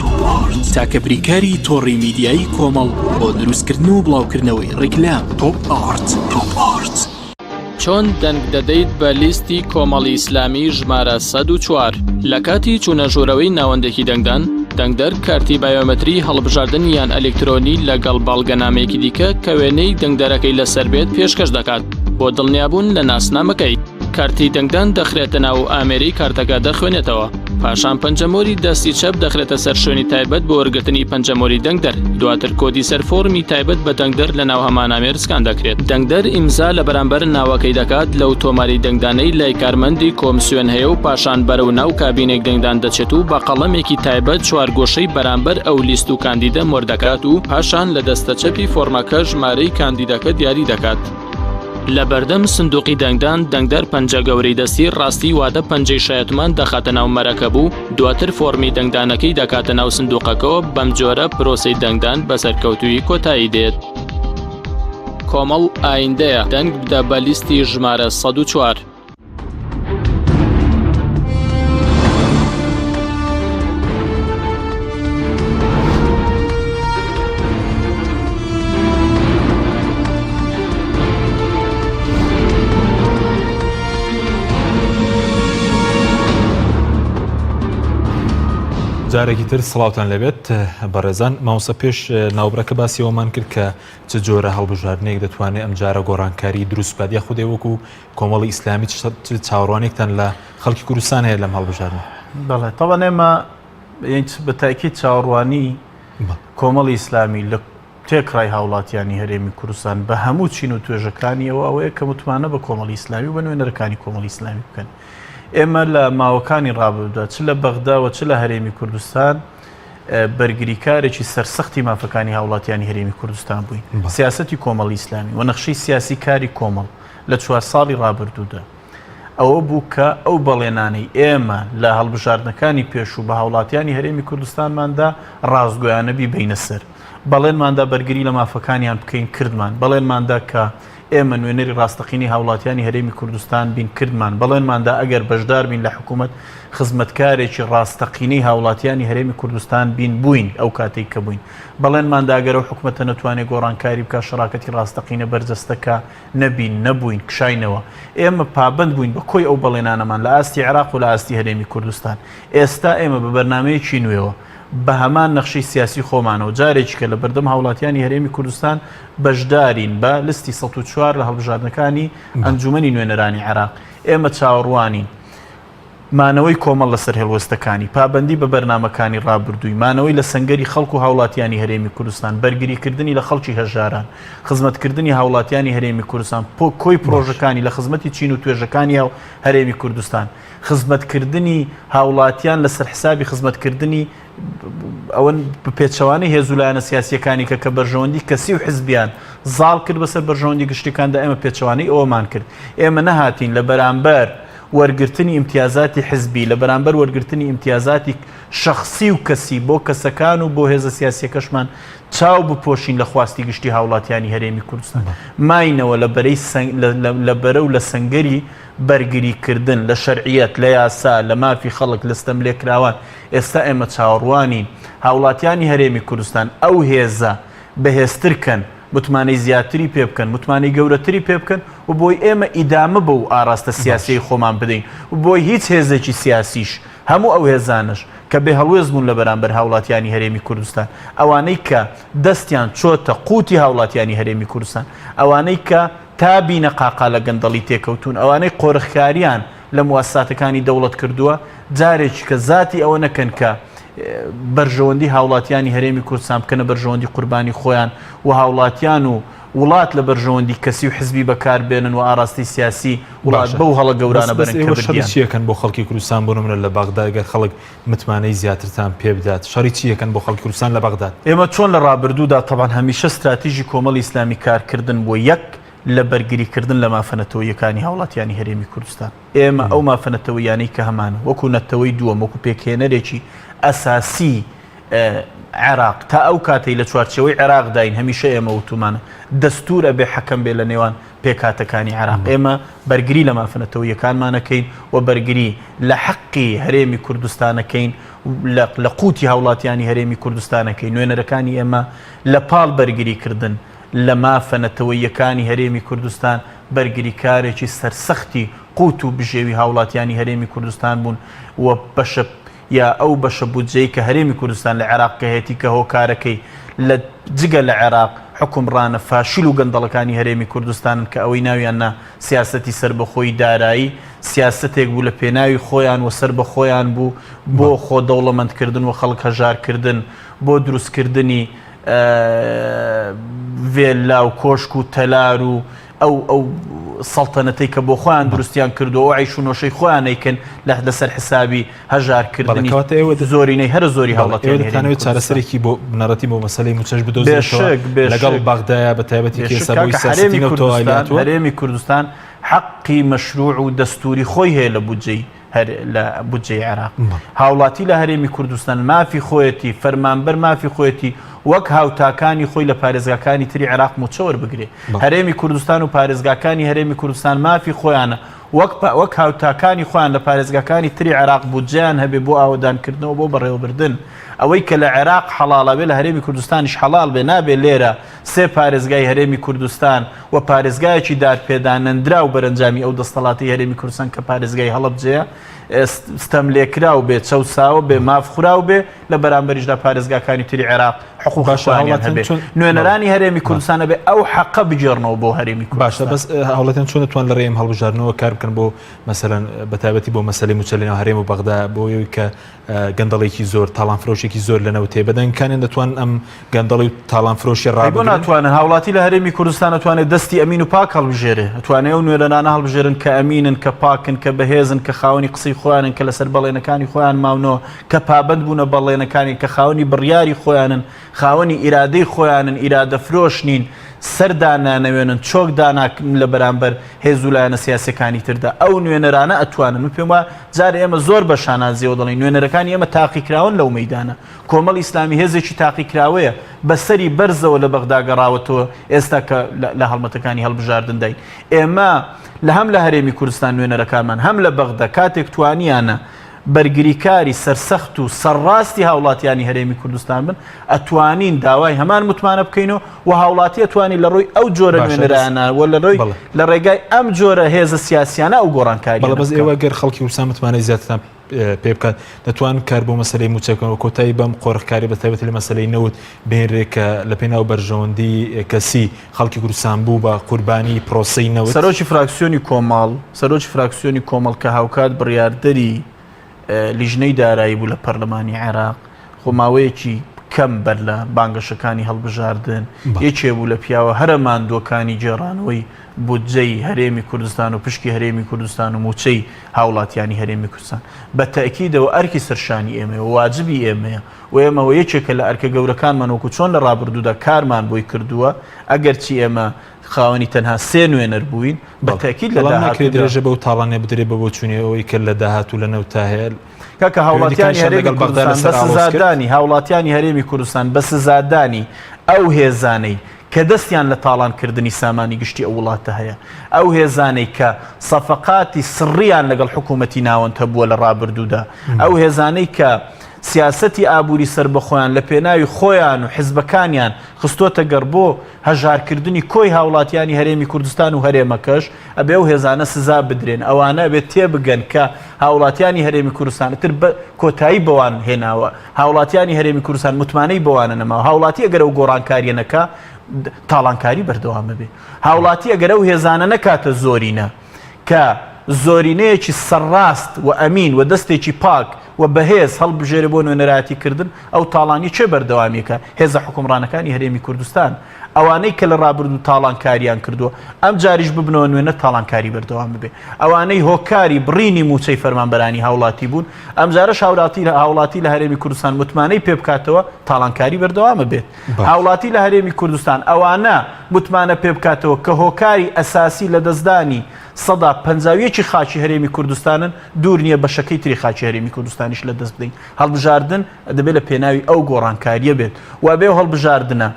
[SPEAKER 5] تاکە بریکاری تۆڕی میدیایی کۆمەڵ بۆ دروستکردن و بڵاوکردنەوەی ڕیکلام. تۆپ ئارت.
[SPEAKER 2] چۆن دەنگ دەدەیت بە لیستی کۆمەڵی ئیسلامی ژمارە 104 لە کاتی چوونەژوورەوەی ناوەندێکی دەنگدان دەنگدەر کارتی بایۆمەتری هەڵبژاردن یان ئەلکترۆنی لەگەڵ بەڵگەنامەیەکی دیکە کە وێنەی دەنگدەرەکەی لەسەر بێت پێشکەش دەکات بۆ دڵنیابوون لە ناسنامەکەی. کارتی دەنگدان دەخرێتە ناو ئامێری کارتەکە دەرخوێنێتەوە. پاشان پەنجەمۆری دەستی چەپ دەخرێتە سەر شوێنی تایبەت بۆ وەرگرتنی پەنجەمۆری دەنگدەر. دواتر کۆدی سەرفۆرمی تایبەت بە دەنگدەر لە ناو هەمان ئامێر سکان دەکرێت. دەنگدەر ئیمزا لە بەرامبەر ناوەکەی دەکات لەو تۆماری دەنگدانەی لای کارمەندی کۆمسیۆن هەیە و پاشان بەرەو ناو کابینێک دەنگدان دەچێت و بە قەڵەمێکی تایبەت چوارگۆشەی بەرامبەر ئەو لیست و کاندیدە مۆر دەکات و پاشان لە دەستە چەپی فۆرمەکە ژمارەی کاندیدەکە دیاری دەکات. لە بەردەم سندوقی دەنگدان دەنگدەر پەنجە گەورەی دەستی ڕاستی واتە پەنجەی شایەتمان دەخاتە ناو مەرەکە بوو دواتر فۆرمی دەنگدانەکەی دەکاتە ناو سندوقەکەەوە بەم جۆرە پرۆسەی دەنگدان بەسەرکەوتووی کۆتایی دێت. کۆمەڵ ئایندەیە دەنگ بدە بە لیستی ژمارە 104.
[SPEAKER 1] جارێکی تر سڵاوتان لەبێت بەڕێزان ماوسە پێش ناوبرەکە باسی ئەومان کرد کە چ جۆرە هەڵبژاردنێک دەتوانێت ئەم جارە گۆڕانکاری دروست بات یاخودێ وەکو کۆمەڵی ئیسلامی چاوەڕوانێکتان لە خەڵکی کوردستان هەیە لەم هەڵبژاردن.
[SPEAKER 4] بەڵێ تەوان ئێمە بە تاکید چاوەڕوانی کۆمەڵی ئیسلامی لە تێکڕای هاوڵاتیانی هەرێمی کوردستان بە هەموو چین و توێژەکانیەوە ئەوەیە کە متمانە بە کۆمەڵی ئیسلامی و بە نوێنەرەکانی کۆمەڵی ئیسلامی بکەن. ئێمە لە ماوەکانی ڕابردووە چ لە بەغداوە چ لە هەرێمی کوردستان بەرگریکارێکی سەرسەختی مافەکانی هاوڵاتیانی هەرێمی کوردستان بووین سیاسەتی کۆمەڵی ئیسلامی و نەخشەی سیاسی کاری کۆمەڵ لە 4 ساڵی ڕابردوودا ئەوە بوو کە ئەو بەڵێنانەی ئێمە لە هەڵبژاردنەکانی پێشوو بە هاوڵاتیانی هەرێمی کوردستانماندا ڕازگۆیانەبی بینە سەر بەڵێنماندا بەرگری لە مافەکانیان بکەین کردمان بەڵێنماندا کە ئێمە نوێنەری ڕاستەقینی هاوڵاتیانی هەرێمی کوردستان بین کردمان بەڵێنماندا ئەگەر بەشدار بین لە حکوومەت خزمەتکارێکی ڕاستەقینەی هاوڵاتیانی هەرێمی کوردستان بین بووین ئەو کاتێک کە بووین بەڵێنماندا ئەگەر ئەو حکوومەتە نەتوانێت گۆڕانکاری بکە شەراکەتی ڕاستەقینە بەرجەستەکە نەبین نەبووین کشاینەوە ئێمە پابند بووین بە کۆی ئەو بەڵێنانەمان لە ئاستی عێراق و لە ئاستی هەرێمی کوردستان ئێستا ئێمە بە بەرنامەیەکی نوێەوە بە هەمان نەخشەی سیاسی خۆمانەوە جارێکی کە لە بەردەم هاوڵاتیانی هەرێمی کوردستان بەشدارین بە لستی 104 لە هەڵبژاردنەکانی ئەنجومەنی نوێنەرانی عێراق ئێمە چاوەڕوانین مانەوەی کۆمەڵ لەسەر هێڵوەستەکانی پابندی بە بەرنامەکانی ڕابردووی مانەوەی لە سەنگەری خەڵک و هاوڵاتیانی هەرێمی کوردستان بەرگریکردنی لە خەڵکی هەژاران خزمەتکردنی هاوڵاتیانی هەرێمی کوردستان کۆی پرۆژەکانی لە خزمەتی چین و توێژەکانی هەرێمی کوردستان خزمەتکردنی هاوڵاتیان لەسەر حسابی خزمەتکردنی ئەوەن پێچەوانەی هێزولایەنە سیاسیەکانی کە بەرژەوەندی کەسی و حزبیان زاڵ کرد بەسەر بەرژەوەندی گشتیکاندا ئێمە پێچەوانەی ئەوەمان کرد ئێمە نەهاتین لە بەرامبەر وەرگرتنی امتیازاتی حزبی لە بەرامبەر وەرگرتنی امتیازاتی شخصی و کەسی بۆ کەسەکان و بۆ هێزە سیاسیەکەشمان چاو بپۆشین لە خواستی گشتی هاوڵاتیانی هەرێمی کوردستان ماینەوە لە بەرە و لە سەنگەری بەرگریکردن لە شەرعیەت لە یاسا لە مافی خەڵک لەستەم لێکراوان ئێستا ئێمە چاوەڕوانین هاوڵاتیانی هەرێمی کوردستان ئەو هێزە بەهێزترکەن متمانەی زیاتری پێ بکەن متمانەی گەورەتری پێ بکەن و بۆی ئێمە ئیدامە بە و ئاراستە سیاسی خۆمان بدەین و بۆی هیچ هێزێکی سیاسیش هەموو ئەو هێزانش کە بێ هەڵوێز بوون لە بەرامبەر هاوڵاتیانی هەرێمی کوردستان ئەوانەی کە دەستیان چۆتە قوتی هاوڵاتیانی هەرێمی کوردستان ئەوانەی کە تا بینە قاقا لە گەندەڵی تێکەوتون ئەوانەی قۆرخکاریان لە مواسساتەکانی دەوڵەت کردووە جارێکی کە ذاتی ئەوە نەکەن کە بەرژەوەندی هاوڵاتیانی هەرێمی کوردستان بکەنە بەرژەوەندی قوربانی خۆیان و هاوڵاتیان و وڵات لە بەرژەوەندی کەسی و حزبی بەکاربێنن و ئاراستی سیاسی وڵات بەو هەڵە گەورانە
[SPEAKER 1] بەرەکەن بۆ خەڵکی کوردستان بۆ نمونە لە بەغدا ئەگەر خەڵک متمانەی زیاترتان پێ بدات شەڕی چیەکەن بۆ خەڵکی کوردستان لە بەغداد
[SPEAKER 4] ئێمە چۆن لە ڕابردوودا تەبان هەمیشە استراتیژی کۆمەڵی ئیسلامی کارکردن بۆ یەک لە بەرگریکردن لە مافەنەتەوەیەکانی هاوڵاتیانی هەرێمی کوردستان ئێمە ئەو مافەنەتەوەیانەی کە هەمانە وەکو نەتەوەی دووەم وەکو پێکهێنەرێکی ئەساسی عێراق تا ئەو کاتەی لە چوارچەوەی عێراق داین هەمیشە ئێمە وتومانە دەستورە بێ حەکەم بێ لە نێوان پێکاتەکانی عێراق ئێمە بەرگری لە مافەنەتەوەیەکانمانەکەین و بەرگری لە حەقی هەرێمی کوردستانەکەین لە قوتی هاوڵاتیانی هەرێمی کوردستانەکەین نوێنەرەکانی ئێمە لە پاڵ بەرگریکردن لە مافەنەتەوەیەکانی هەرێمی کوردستان بەرگریکارێکی سەرسەختی قوت و بژێوی هاوڵاتیانی هەرێمی کوردستان بوون و بەشە یا ئەو بەشە بودجەی کە هەرێمی کوردستان لە عێراق کە هێتی کە هۆکارەکەی لە جگە لە عێراق حکومڕانە فاشیل و گەندەڵەکانی هەرێمی کوردستان کە ئەوەی ناویاننا سیاسەتی سربەخۆی دارایی سیاسەتێک بوو لە پێناوی خۆیان و سەر بە خۆیان بوو بۆ خۆ دەوڵەمەندکردن و خەڵک هەژارکردن بۆ دروستکردنی ڤێلا و کۆشک و تەلار و ئەو سەڵتەنەتەی کە بۆ خۆیان دروستیان کردو و عیش و نۆشەی خۆیان ئەیکەن لەسەر حسابی هەژارکردنی زۆرینەی هەر زۆری هەوڵەتی
[SPEAKER 1] دەتانەوێت چارەسەرێکی بۆ بنەڕەتی بۆ مەسەلەی موچەش بدۆزێتەوە لەگەڵ بەغدایە بە تایبەتی کێسەبووی سیاسەتی نەوتەوە
[SPEAKER 4] هەرێمی کوردستان حەقی مەشروع و دەستوری خۆی هەیە لە بودجەی لە بودجەی عێراق هاوڵاتی لە هەرێمی کوردستان مافی خۆیەتی فەرمانبەر مافی خۆیەتی وەک هاوتاکانی خۆی لە پارێزگاکانی تری عێراق موچە وەربگرێ هەرێمی کوردستان و پارێزگاکانی هەرێمی کوردستان مافی خۆیانە وەک هاوتاکانی خۆیان لە پارێزگاکانی تری عێراق بودجەیان هەبێ بۆ ئاوەدانکردنەوە بۆ بەڕێوەبردن ئەوەی کە لە عێراق حەڵاڵە بێ لە هەرێمی کوردستانیش حەڵاڵ بێ نابێ لێرە سێ پارێزگای هەرێمی کوردستان و پارێزگایەکی دادپێدانەندرا و بەرەنجامی ئەو دەسەڵاتی هەرێمی کوردستان کە پارێزگای هەڵەبجەیە ستەم لێکراو بێ چەوساوە بێ مافخوراو بێ لە بەرامبەریشدا پارێزگاکانی تری عێراق حقوقیان هەبێ نوێنەرانی هەرێمی کوردستانە بێ ئەو حەقە بجێڕنەوە بۆ هەرێمی کوردستان
[SPEAKER 1] باشە بەس هەوڵەتیان چۆن دەتوان لە ڕێم هەڵبژاردنەوە کار بکەن بۆ مەسەلەن بەتایبەتی بۆ مەسەلەی موچەلێنەوە هەرێم و بەغدا بۆیەوەی کە گەندەڵێکی زۆر تاڵانفرۆشێکی زۆر لەنەوە تێبەدەن کانێن دەتوان ئەم گەندەڵی و تاڵانفرۆشی ڕابردن
[SPEAKER 4] ناتوانن هاوڵاتی لە هەرێمی کوردستان دەتوانێت دەستی ئەمین و پاک هەڵبژێرێ ئەتوانێت ئەو نوێنەرانە هەڵبژێرن کە ئەمینن کە پاکن کە بەهێزن کە خاوەنی قسەی خۆیانن کە لەسەر بەڵێنەکانی خۆیان ماونەوە کە پابەند بوونە بەڵێنەکانی کە خاوەنی بڕیاری خۆیانن خاوەنی ئیرادەی خۆیانن ئیرادە فرۆش نین سەردانانەوێنن چۆک داناکن لە بەرامبەر هێز و لایەنە سیاسەکانی تردا ئەو نوێنەرانە ئەتوانن و پێم وایە جارێ ئێمە زۆر بە شانازیەوە دەڵێن نوێنەرەکانی ئێمە تاقیکراون لەو مەیدانە کۆمەڵی ئیسلامی هێزێکی تاقیکراوەیە بەسەری بەرزەوە لە بەغدا گەڕاوەتەوە ئێستا کە لە هەڵمەتەکانی هەڵبژاردن داین ئێمە هەم لە هەرێمی کوردستان نوێنەرەکانمان هەم لە بەغدا کاتێک توانیانە بەرگریکاری سەرسەخت و سەرڕاستی هاوڵاتیانی هەرێمی کوردستان بن ئەتوانین داوای هەمان متمانە بکەینەوە و هاوڵاتی ئەتوانی لە ڕۆی ئەو جۆرە نوێنەرانە و لە ڕێگای ئەم جۆرە هێزە سیاسیانە ئەو گۆڕانکاری
[SPEAKER 1] بەس ئێوە گەر خەڵکی وسان متمانەی زیاترتان پێ بکات دەتوان کار بۆ مەسەلەی موچەکەەوە کۆتایی بەم قۆڕخکاری بەتایبەتی لە مەسەلەی نەوت بێنرێکە لە پێناو بەرژەوەندی کەسی خەڵکی کوردستان بوو بە قوربانی پرۆسەی نەوت
[SPEAKER 4] سەرۆکی فراکسیۆنی کۆمەڵ کە هاوکات بڕیاردەری لیژنەی دارایی بوو لە پەرلەمانی عێراق خۆماوەیەکی کەم بەر لە بانگەشەکانی هەڵبژاردن یەکێ بوو لە پیاوە هەرە ماندووەکانی جێڕانەوەی بودجەی هەرێمی کوردستان و پشکی هەرێمی کوردستان و موچەی هاوڵاتیانی هەرێمی کوردستان بە تەکیدەوە ئەرکی سەرشانی ئێمە و واجبی ئێمەیە و ئێمەوە یەکێکە لە ئەرکە گەورەکانمان وەکو چۆن لە ڕابردوودا کارمان بۆی کردووە ئەگەرچی ئێمە خاوەنی تەنها سێ نوێنەر بووین بە تەکید لە
[SPEAKER 1] ناکرێت درێژە بەو تاڵانێ بدرێ بە بۆ چوونەوەی کە لە داهاتوو لە نەوتا هەیە
[SPEAKER 4] کاکە هاوڵاتیانی هەرێمی کوردستان بە سزادانی هاوڵاتیانی هەرێمی کوردستان بە سزادانی ئەو هێزانەی کە دەستیان لە تاڵانکردنی سامانی گشتی ئەو وڵاتە هەیە ئەو هێزانەی کە سەفەقاتی سڕیان لەگەڵ حکوومەتی ناوەند هەبووە لە ڕابردوودا ئەو هێزانەی کە سیاسەتی ئابووری سەر بەخۆیان لە پێناوی خۆیان و حیزبەکانیان خستۆتە گەڕ بۆ هەژارکردنی کۆی هاوڵاتیانی هەرێمی کوردستان و هەرێمەکەش ئەبێ ئەو هێزانە سزا بدرێن ئەوانە بێت تێبگەن کە هاوڵاتیانی هەرێمی کوردستان تر بە کۆتایی بەوان هێناوە هاوڵاتیانی هەرێمی کوردستان متمانەی بەوانە نەماوە هاوڵاتی ئەگەر ئەو گۆڕانکاریەنەکە تاڵانکاری بەردەوامە بێ هاوڵاتی ئەگەر ئەو هێزانە نەکاتە زۆرینە کە زۆرینەیەکی سەرڕاست و ئەمین و دەستێکی پاک و بەهێز هەڵبژێرە بۆ نوێنەراتی ئەو تاڵانی چێ بەردەوامیەکە هێزە حکومڕانەکانی هەرێمی کوردستان ئەوانەی کە لە ڕابردوو تاڵانکاریان کردووە ئەم جاریش ببنەوە نوێنە تاڵانکاری بەردەوام ببێ ئەوانەی هۆکاری بڕینی موچەی فەرمانبەرانی هاوڵاتی بوون ئەم جارەش هاوڵاتی لە هەرێمی کوردستان متمانەی پێ بکاتەوە تاڵانکاری بەردەوامە بێت هاوڵاتی لە هەرێمی کوردستان ئەوانە متمانە پێ بکاتەوە کە هۆکاری ئەساسی لە دەستدانی سەدا پەنجاویەکی خاچی هەرێمی کوردستانن دوور نییە بەشەکەی تری خاچی هەرێمی کوردستانیش لە دەست بدەین هەڵبژاردن دەبێت لە پێناوی ئەو گۆڕانکاریە بێت و بێ هەڵبژاردنە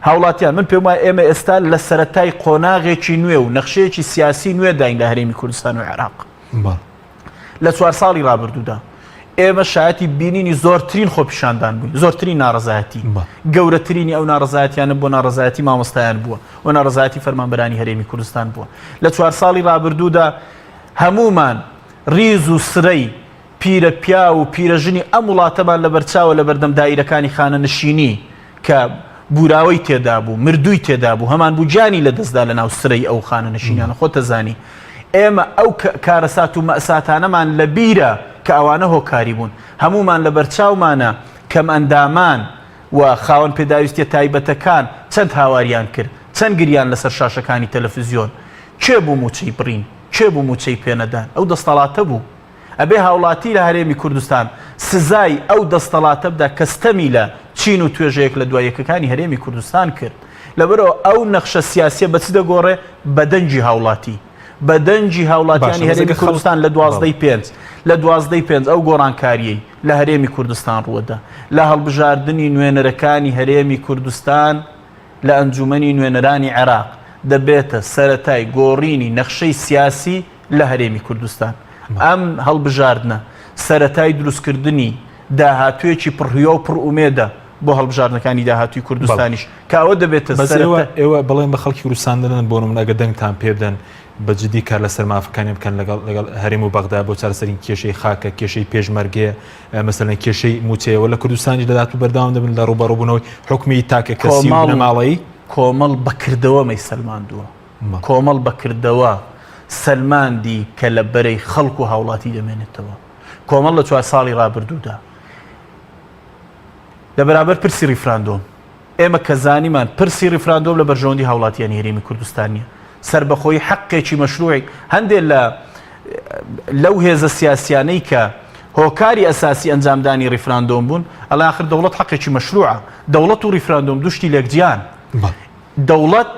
[SPEAKER 4] هاوڵاتیان من پێم وایە ئێمە ئێستا لە سەرەتای قۆناغێکی نوێ و نەخشەیەکی سیاسی نوێ داین لە هەرێمی کوردستان و عێراق لە 4 ساڵی ڕابردوودا ئێمە شایەتی بینینی زۆرترین خۆپیشاندان بووین، زۆرترین ناڕەزایەتی، گەورەترینی ئەو ناڕەزایەتیانە بۆ ناڕەزایەتی مامۆستایان بووە و ناڕەزایەتی فەرمانبەرانی هەرێمی کوردستان بووە. لە 4 ساڵی ڕابردوودا هەمومان ریز و سرەی پیرە پیا و پیرەژنی ئەم وڵاتەمان لە بەرچاوە لە بەردەم دایرەکانی خانە نشینی کە بوراوەی تێدا بوو، مردووی تێدا بوو، هەمان بوو جانی لە دەستدا لە ناو سرەی ئەو خانە نشینیانە. خۆتە زانی ئێمە ئەو کارەسات و مەساتانەمان لە بیرە کە ئەوانە هۆکاری بوون، هەمومان لە بەرچاومانە کەم ئەندامان و خاوەن پێداویستیە تایبەتەکان چەند هاواریان کرد، چەند گریان لەسەر شاشەکانی تەلەڤیزیۆن، کێ بوو موچەی بڕین، کێ بوو موچەی پێنەدان. ئەو دەستەڵاتە بوو. ئەبێ هاوڵاتی لە هەرێمی کوردستان سزای ئەو دەستەڵاتە بدا کەستەمی لە چین و توێژەیەک لە دوایەکەکانی هەرێمی کوردستان کرد. لەبەرەوە ئەو نەخشە سیاسیە بە چ دەگۆڕێ؟ بە دەنجی هاوڵاتی، بە دەنجی هاوڵاتیانی هەرێمی کوردستان لە 12/5 ئەو گۆڕانکاریەی لە هەرێمی کوردستان ڕووەدا، لە هەڵبژاردننی نوێنەرەکانی هەرێمی کوردستان لە ئەنجومەنی نوێنەرانی عێراق دەبێتە سەرەتای گۆڕینی نەخشەی سیاسی لە هەرێمی کوردستان. ئەم هەڵبژاردنە سەرەتای دروستکردنی داهاتوێکی پڕهویە و پڕ ئومێدە بۆ هەڵبژاردنەکانی داهاتووی کوردستانیش کە ئەوە دەبێتە
[SPEAKER 1] ئێوە بەڵێن بە خەڵکی کوردستان دەدەن بۆ من ئەگە دەنگتان پێ بدەن بەجددی کار لەسەر مافەکانی بکەن لەگەڵ هەرێم و بەغدا بۆ چارەسەرین کێشەی خاکە، کێشەی پێشمەرگێ، مەسەلەن کێشەی موچەیەوە لە کوردستانی لە داهاتوو بەردەوام دەبن لە ڕوبەڕووبوونەوەی حکمی تاکە کەسی و بنەماڵەیی.
[SPEAKER 4] کۆمەڵ بەکردەوەمەی سەلماندووە، کۆمەڵ بەکردەوە سەلماندی کە لە بەرەی خەڵک و هاوڵاتی دەمێنێتەوە. کۆمەڵ لە 4 ساڵی ڕابردوودا لە بەرابەر پرسی ریفراندۆم ئێمە کە زانیمان پرسی ریفراندۆم لە بەرژەوەندی هاوڵاتیانی هەرێمی کوردستانیە، سربەخۆی حەقێکی مەشروعی هەندێک لەو هێزە سیاسیانەی کە هۆکاری ئەساسی ئەنجامدانی ریفراندۆم بوون ئەڵێ آخر دەوڵەت حەقێکی مەشروعە. دەوڵەت و ریفراندۆم دوشتی لەکجیان، دەوڵەت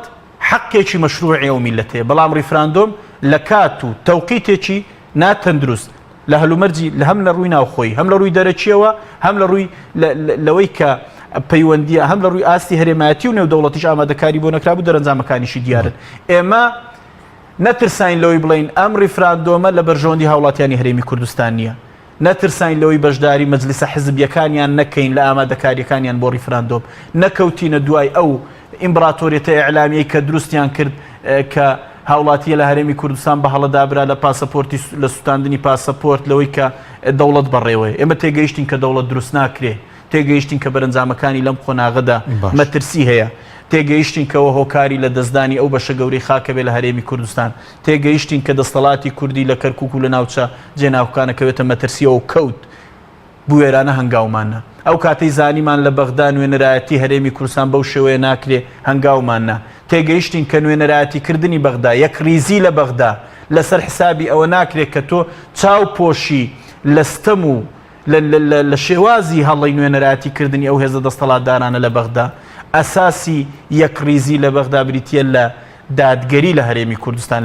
[SPEAKER 4] حەقێکی مەشروعی ئەو میلەتەیە، بەڵام ریفراندۆم لە کات و تەوقیتێکی ناتەندروست لە هەلومەرجی هەم لە ڕووی ناوخۆی، هەم لە ڕووی دەرەچیەوە، هەم لە ڕووی لەوەی کە پەیوەندیە، هەم لە ڕووی ئاستی هەرێمایەتی و نێودەوڵەتیش ئامادەکاری بۆ نەکرابوو دەرەنجامەکانیشی دیارن. ئێمە نەترساین لەوەی بڵین ئەم ریفراندۆمە لە بەرژەوەندی هاوڵاتیانی هەرێمی کوردستان نییە، نەترساین لەوەی بەشداری مەجلیسە حزبیەکانیان نەکەین لە ئامادەکاریەکانیان بۆ ریفراندۆم، نەکەوتینە دوای ئەو ئیمبراتۆریەتە ئیعلامیەی کە دروستیان کرد کە هاوڵاتیە لە هەرێمی کوردستان بە هەڵەدابرا لە پاسەپۆرتی لە سوتاندنی پاسەپۆرت لەوەی کە دەوڵەت بەڕێوەیە. ئێمە تێگەیشتین کە دەوڵەت دروست ناکرێ، تێگەیشتین کە بەرەنجامەکانی لەم خۆناغەدا مەترسی هەیە، تێگەیشتین کەەوە هۆکاری لە دەستدانی ئەو بەشە گەورەی خاکە بێ لە هەرێمی کوردستان، تێگەیشتین کە دەسەڵاتی کوردی لە کەرکووک و لە ناوچە جێناوکانەکەوێتە مەترسیەوە و کەوت بوێرانە هەنگاومانە. ئەو کاتەی زانیمان لە بەغدا نوێنەرایەتی هەرێمی کوردستان بەو شێوەیە ناکرێ هەنگاومانە. تێگەیشتین کە نوێنەرایەتیکردنی بەغدا یەک ریزی لە بەغدا لەسەر حسابی ئەوە ناکرێت کە تۆ چاوپۆشی لەستەم و لە شێوازی هەڵی نوێنەرایەتیکردنی ئەو هێزە دەستەڵاتدارانە لە بەغدا ئەساسی یەک ریزی لە بەغدا بریتە لە دادگەری لە هەرێمی کوردستان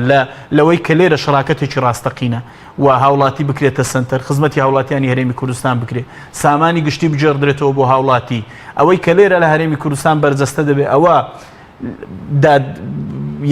[SPEAKER 4] لەوەی کە لێرە شەراکەتێکی ڕاستەقینە و هاوڵاتی بکرێتە سنتەر، خزمەتی هاوڵاتیانی هەرێمی کوردستان بکرێت، سامانی گشتی بجێڕدرێتەوە بۆ هاوڵاتی. ئەوەی کە لێرە لە هەرێمی کوردستان بەرجەستە دەبێت ئەوە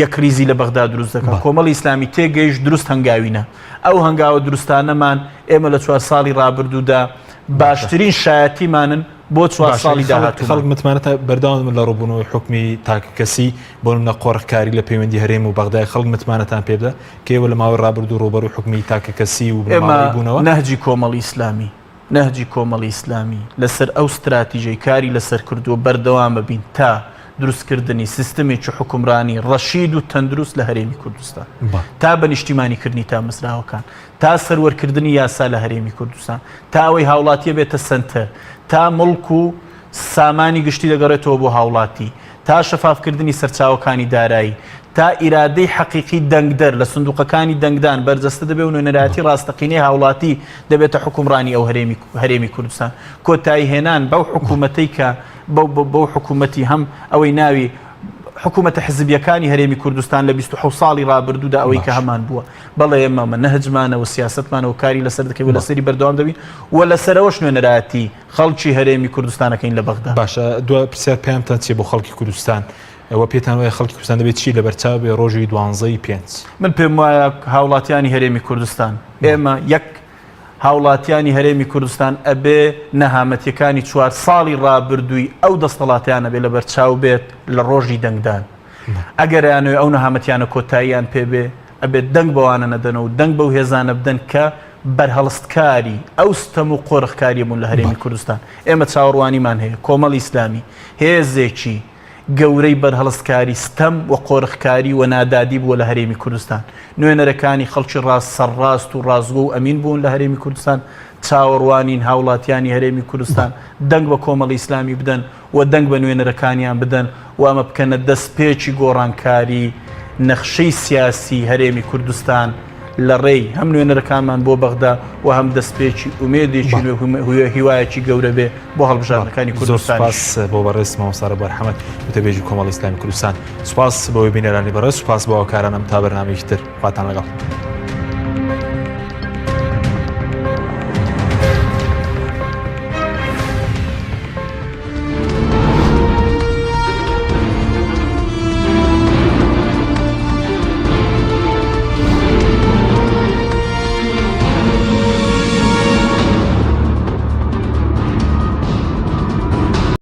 [SPEAKER 4] یەک ریزی لە بەغدا دروست دەکات. کۆمەڵی ئیسلامی تێگەیشت دروست هەنگاوینە. ئەو هەنگاوە دروستانەمان ئێمە لە 4 ساڵی ڕابردوودا باشترین شایەتیمانن بۆ 4 ساڵی داهاتوو.
[SPEAKER 1] خەڵک متمانەتە بەردەوام لە ڕووبوونەوەی حکمی تاکەکەسی بۆ نمونە قۆڕخکاری لە پەیوەندی هەرێم و بەغدای خەڵک متمانەتان پێ بدە کێوە لە ماوەی ڕابردوو ڕوبەڕووی حکمی تاکەکەسی و بنەماڵەی بوونەوە.
[SPEAKER 4] نەهجی کۆمەڵی ئیسلامی، نەهجی کۆمەڵی ئیسلامی لەسەر ئەو استراتیژەی کاری لەسەر کردووە بەردەوام ببین تا دروستکردنی سیستمێکی حکومڕانی ڕەشید و تەندروست لە هەرێمی کوردستان، تا بە نیشتیمانیکردنی تا مزراوەکان، تا سەروەرکردنی یاسا لە هەرێمی کوردستان، تا ئەوەی هاوڵاتیە بێتە سنتەر، تا مڵک و سامانی گشتی دەگەڕێتەوە بۆ هاوڵاتی، تا شەفافکردنی سەرچاوەکانی دارایی، تا ئیرادەی حەقیقی دەنگدەر لە سندوقەکانی دەنگدان بەرجەستە دەبێ و نوێنەرایەتی ڕاستەقینەی هاوڵاتی دەبێتە حکومڕانی ئەو هەرێمی کوردستان. کۆتایی هێنان بەو حکوومەتەی کە بەو حکوومەتی هەم ئەوەی ناوی حکوومەتە حزبیەکانی هەرێمی کوردستان لە 27 ساڵی ڕابردوودا ئەوەی کە هەمان بووە. بەڵێ ئێمە نەهجمانەوە سیاستمانەوە کاری لەسەر دەکەوێت لەسەری بەردەوام دەبین و لەسەرەوەش نوێنەرایەتی خەڵکی هەرێمی کوردستانەکەین لە بەغدا.
[SPEAKER 1] باشە دوای پرسیار پێیانتان چێ بۆ خەڵکی کوردستان ئەوە پێتان وایە خەڵکی کوردستان دەبێت چی لە بەرچاو بێ ڕۆژی 12/5؟
[SPEAKER 4] من پێم وایە هاوڵاتیانی هەرێمی کوردستان ئێمە یەک هاوڵاتیانی هەرێمی کوردستان ئەبێ نەهامەتیەکانی 4 ساڵی ڕابردووی ئەو دەستەڵاتیانە بێ لە بەرچاو بێت لە ڕۆژی دەنگدان ئەگەرانوێ ئەو نەهامەتیانە کۆتاییان پێبێ ئەبێت دەنگ بەوانە نەدەنەوە و دەنگ بەو هێزانە بدەن کە بەرهەڵستکاری ئەو ستەم و قۆرخکاری بوون لە هەرێمی کوردستان ئێمە چاوەڕوانیمان هەیە کۆمەڵی ئیسلامی هێزێکی گەورەی بەرهەڵستکاری ستەم و قۆرخکاری و نادادی بووە لە هەرێمی کوردستان نوێنەرەکانی خەڵکی ڕاست سەرڕاست و ڕازگۆ و ئەمین بوون لە هەرێمی کوردستان چاوەڕوانین هاوڵاتیانی هەرێمی کوردستان دەنگ بە کۆمەڵی ئیسلامی بدەن و دەنگ بە نوێنەرەکانیان بدەن و ئەمە بکەنە دەستپێکی گۆڕانکاری نەخشەی سیاسی هەرێمی کوردستان لە ڕێی هەم نوێنەرەکانمان بۆ بەغدا و هەم دەستپێکی ئومێدێکی هیوایەکی گەورە بێ بۆ هەڵبژاردنەکانی کوردستان.
[SPEAKER 1] سوپاس بۆ بەڕێز مامۆستا بەرحەمەت وتەبێژی کۆمەڵی ئیسلامی کوردستان. سوپاس بۆ بینەرانی بەڕێز، سوپاس بۆ ئەو کارانم تا بەرنامەیەکی تر خواتان لەگەڵ.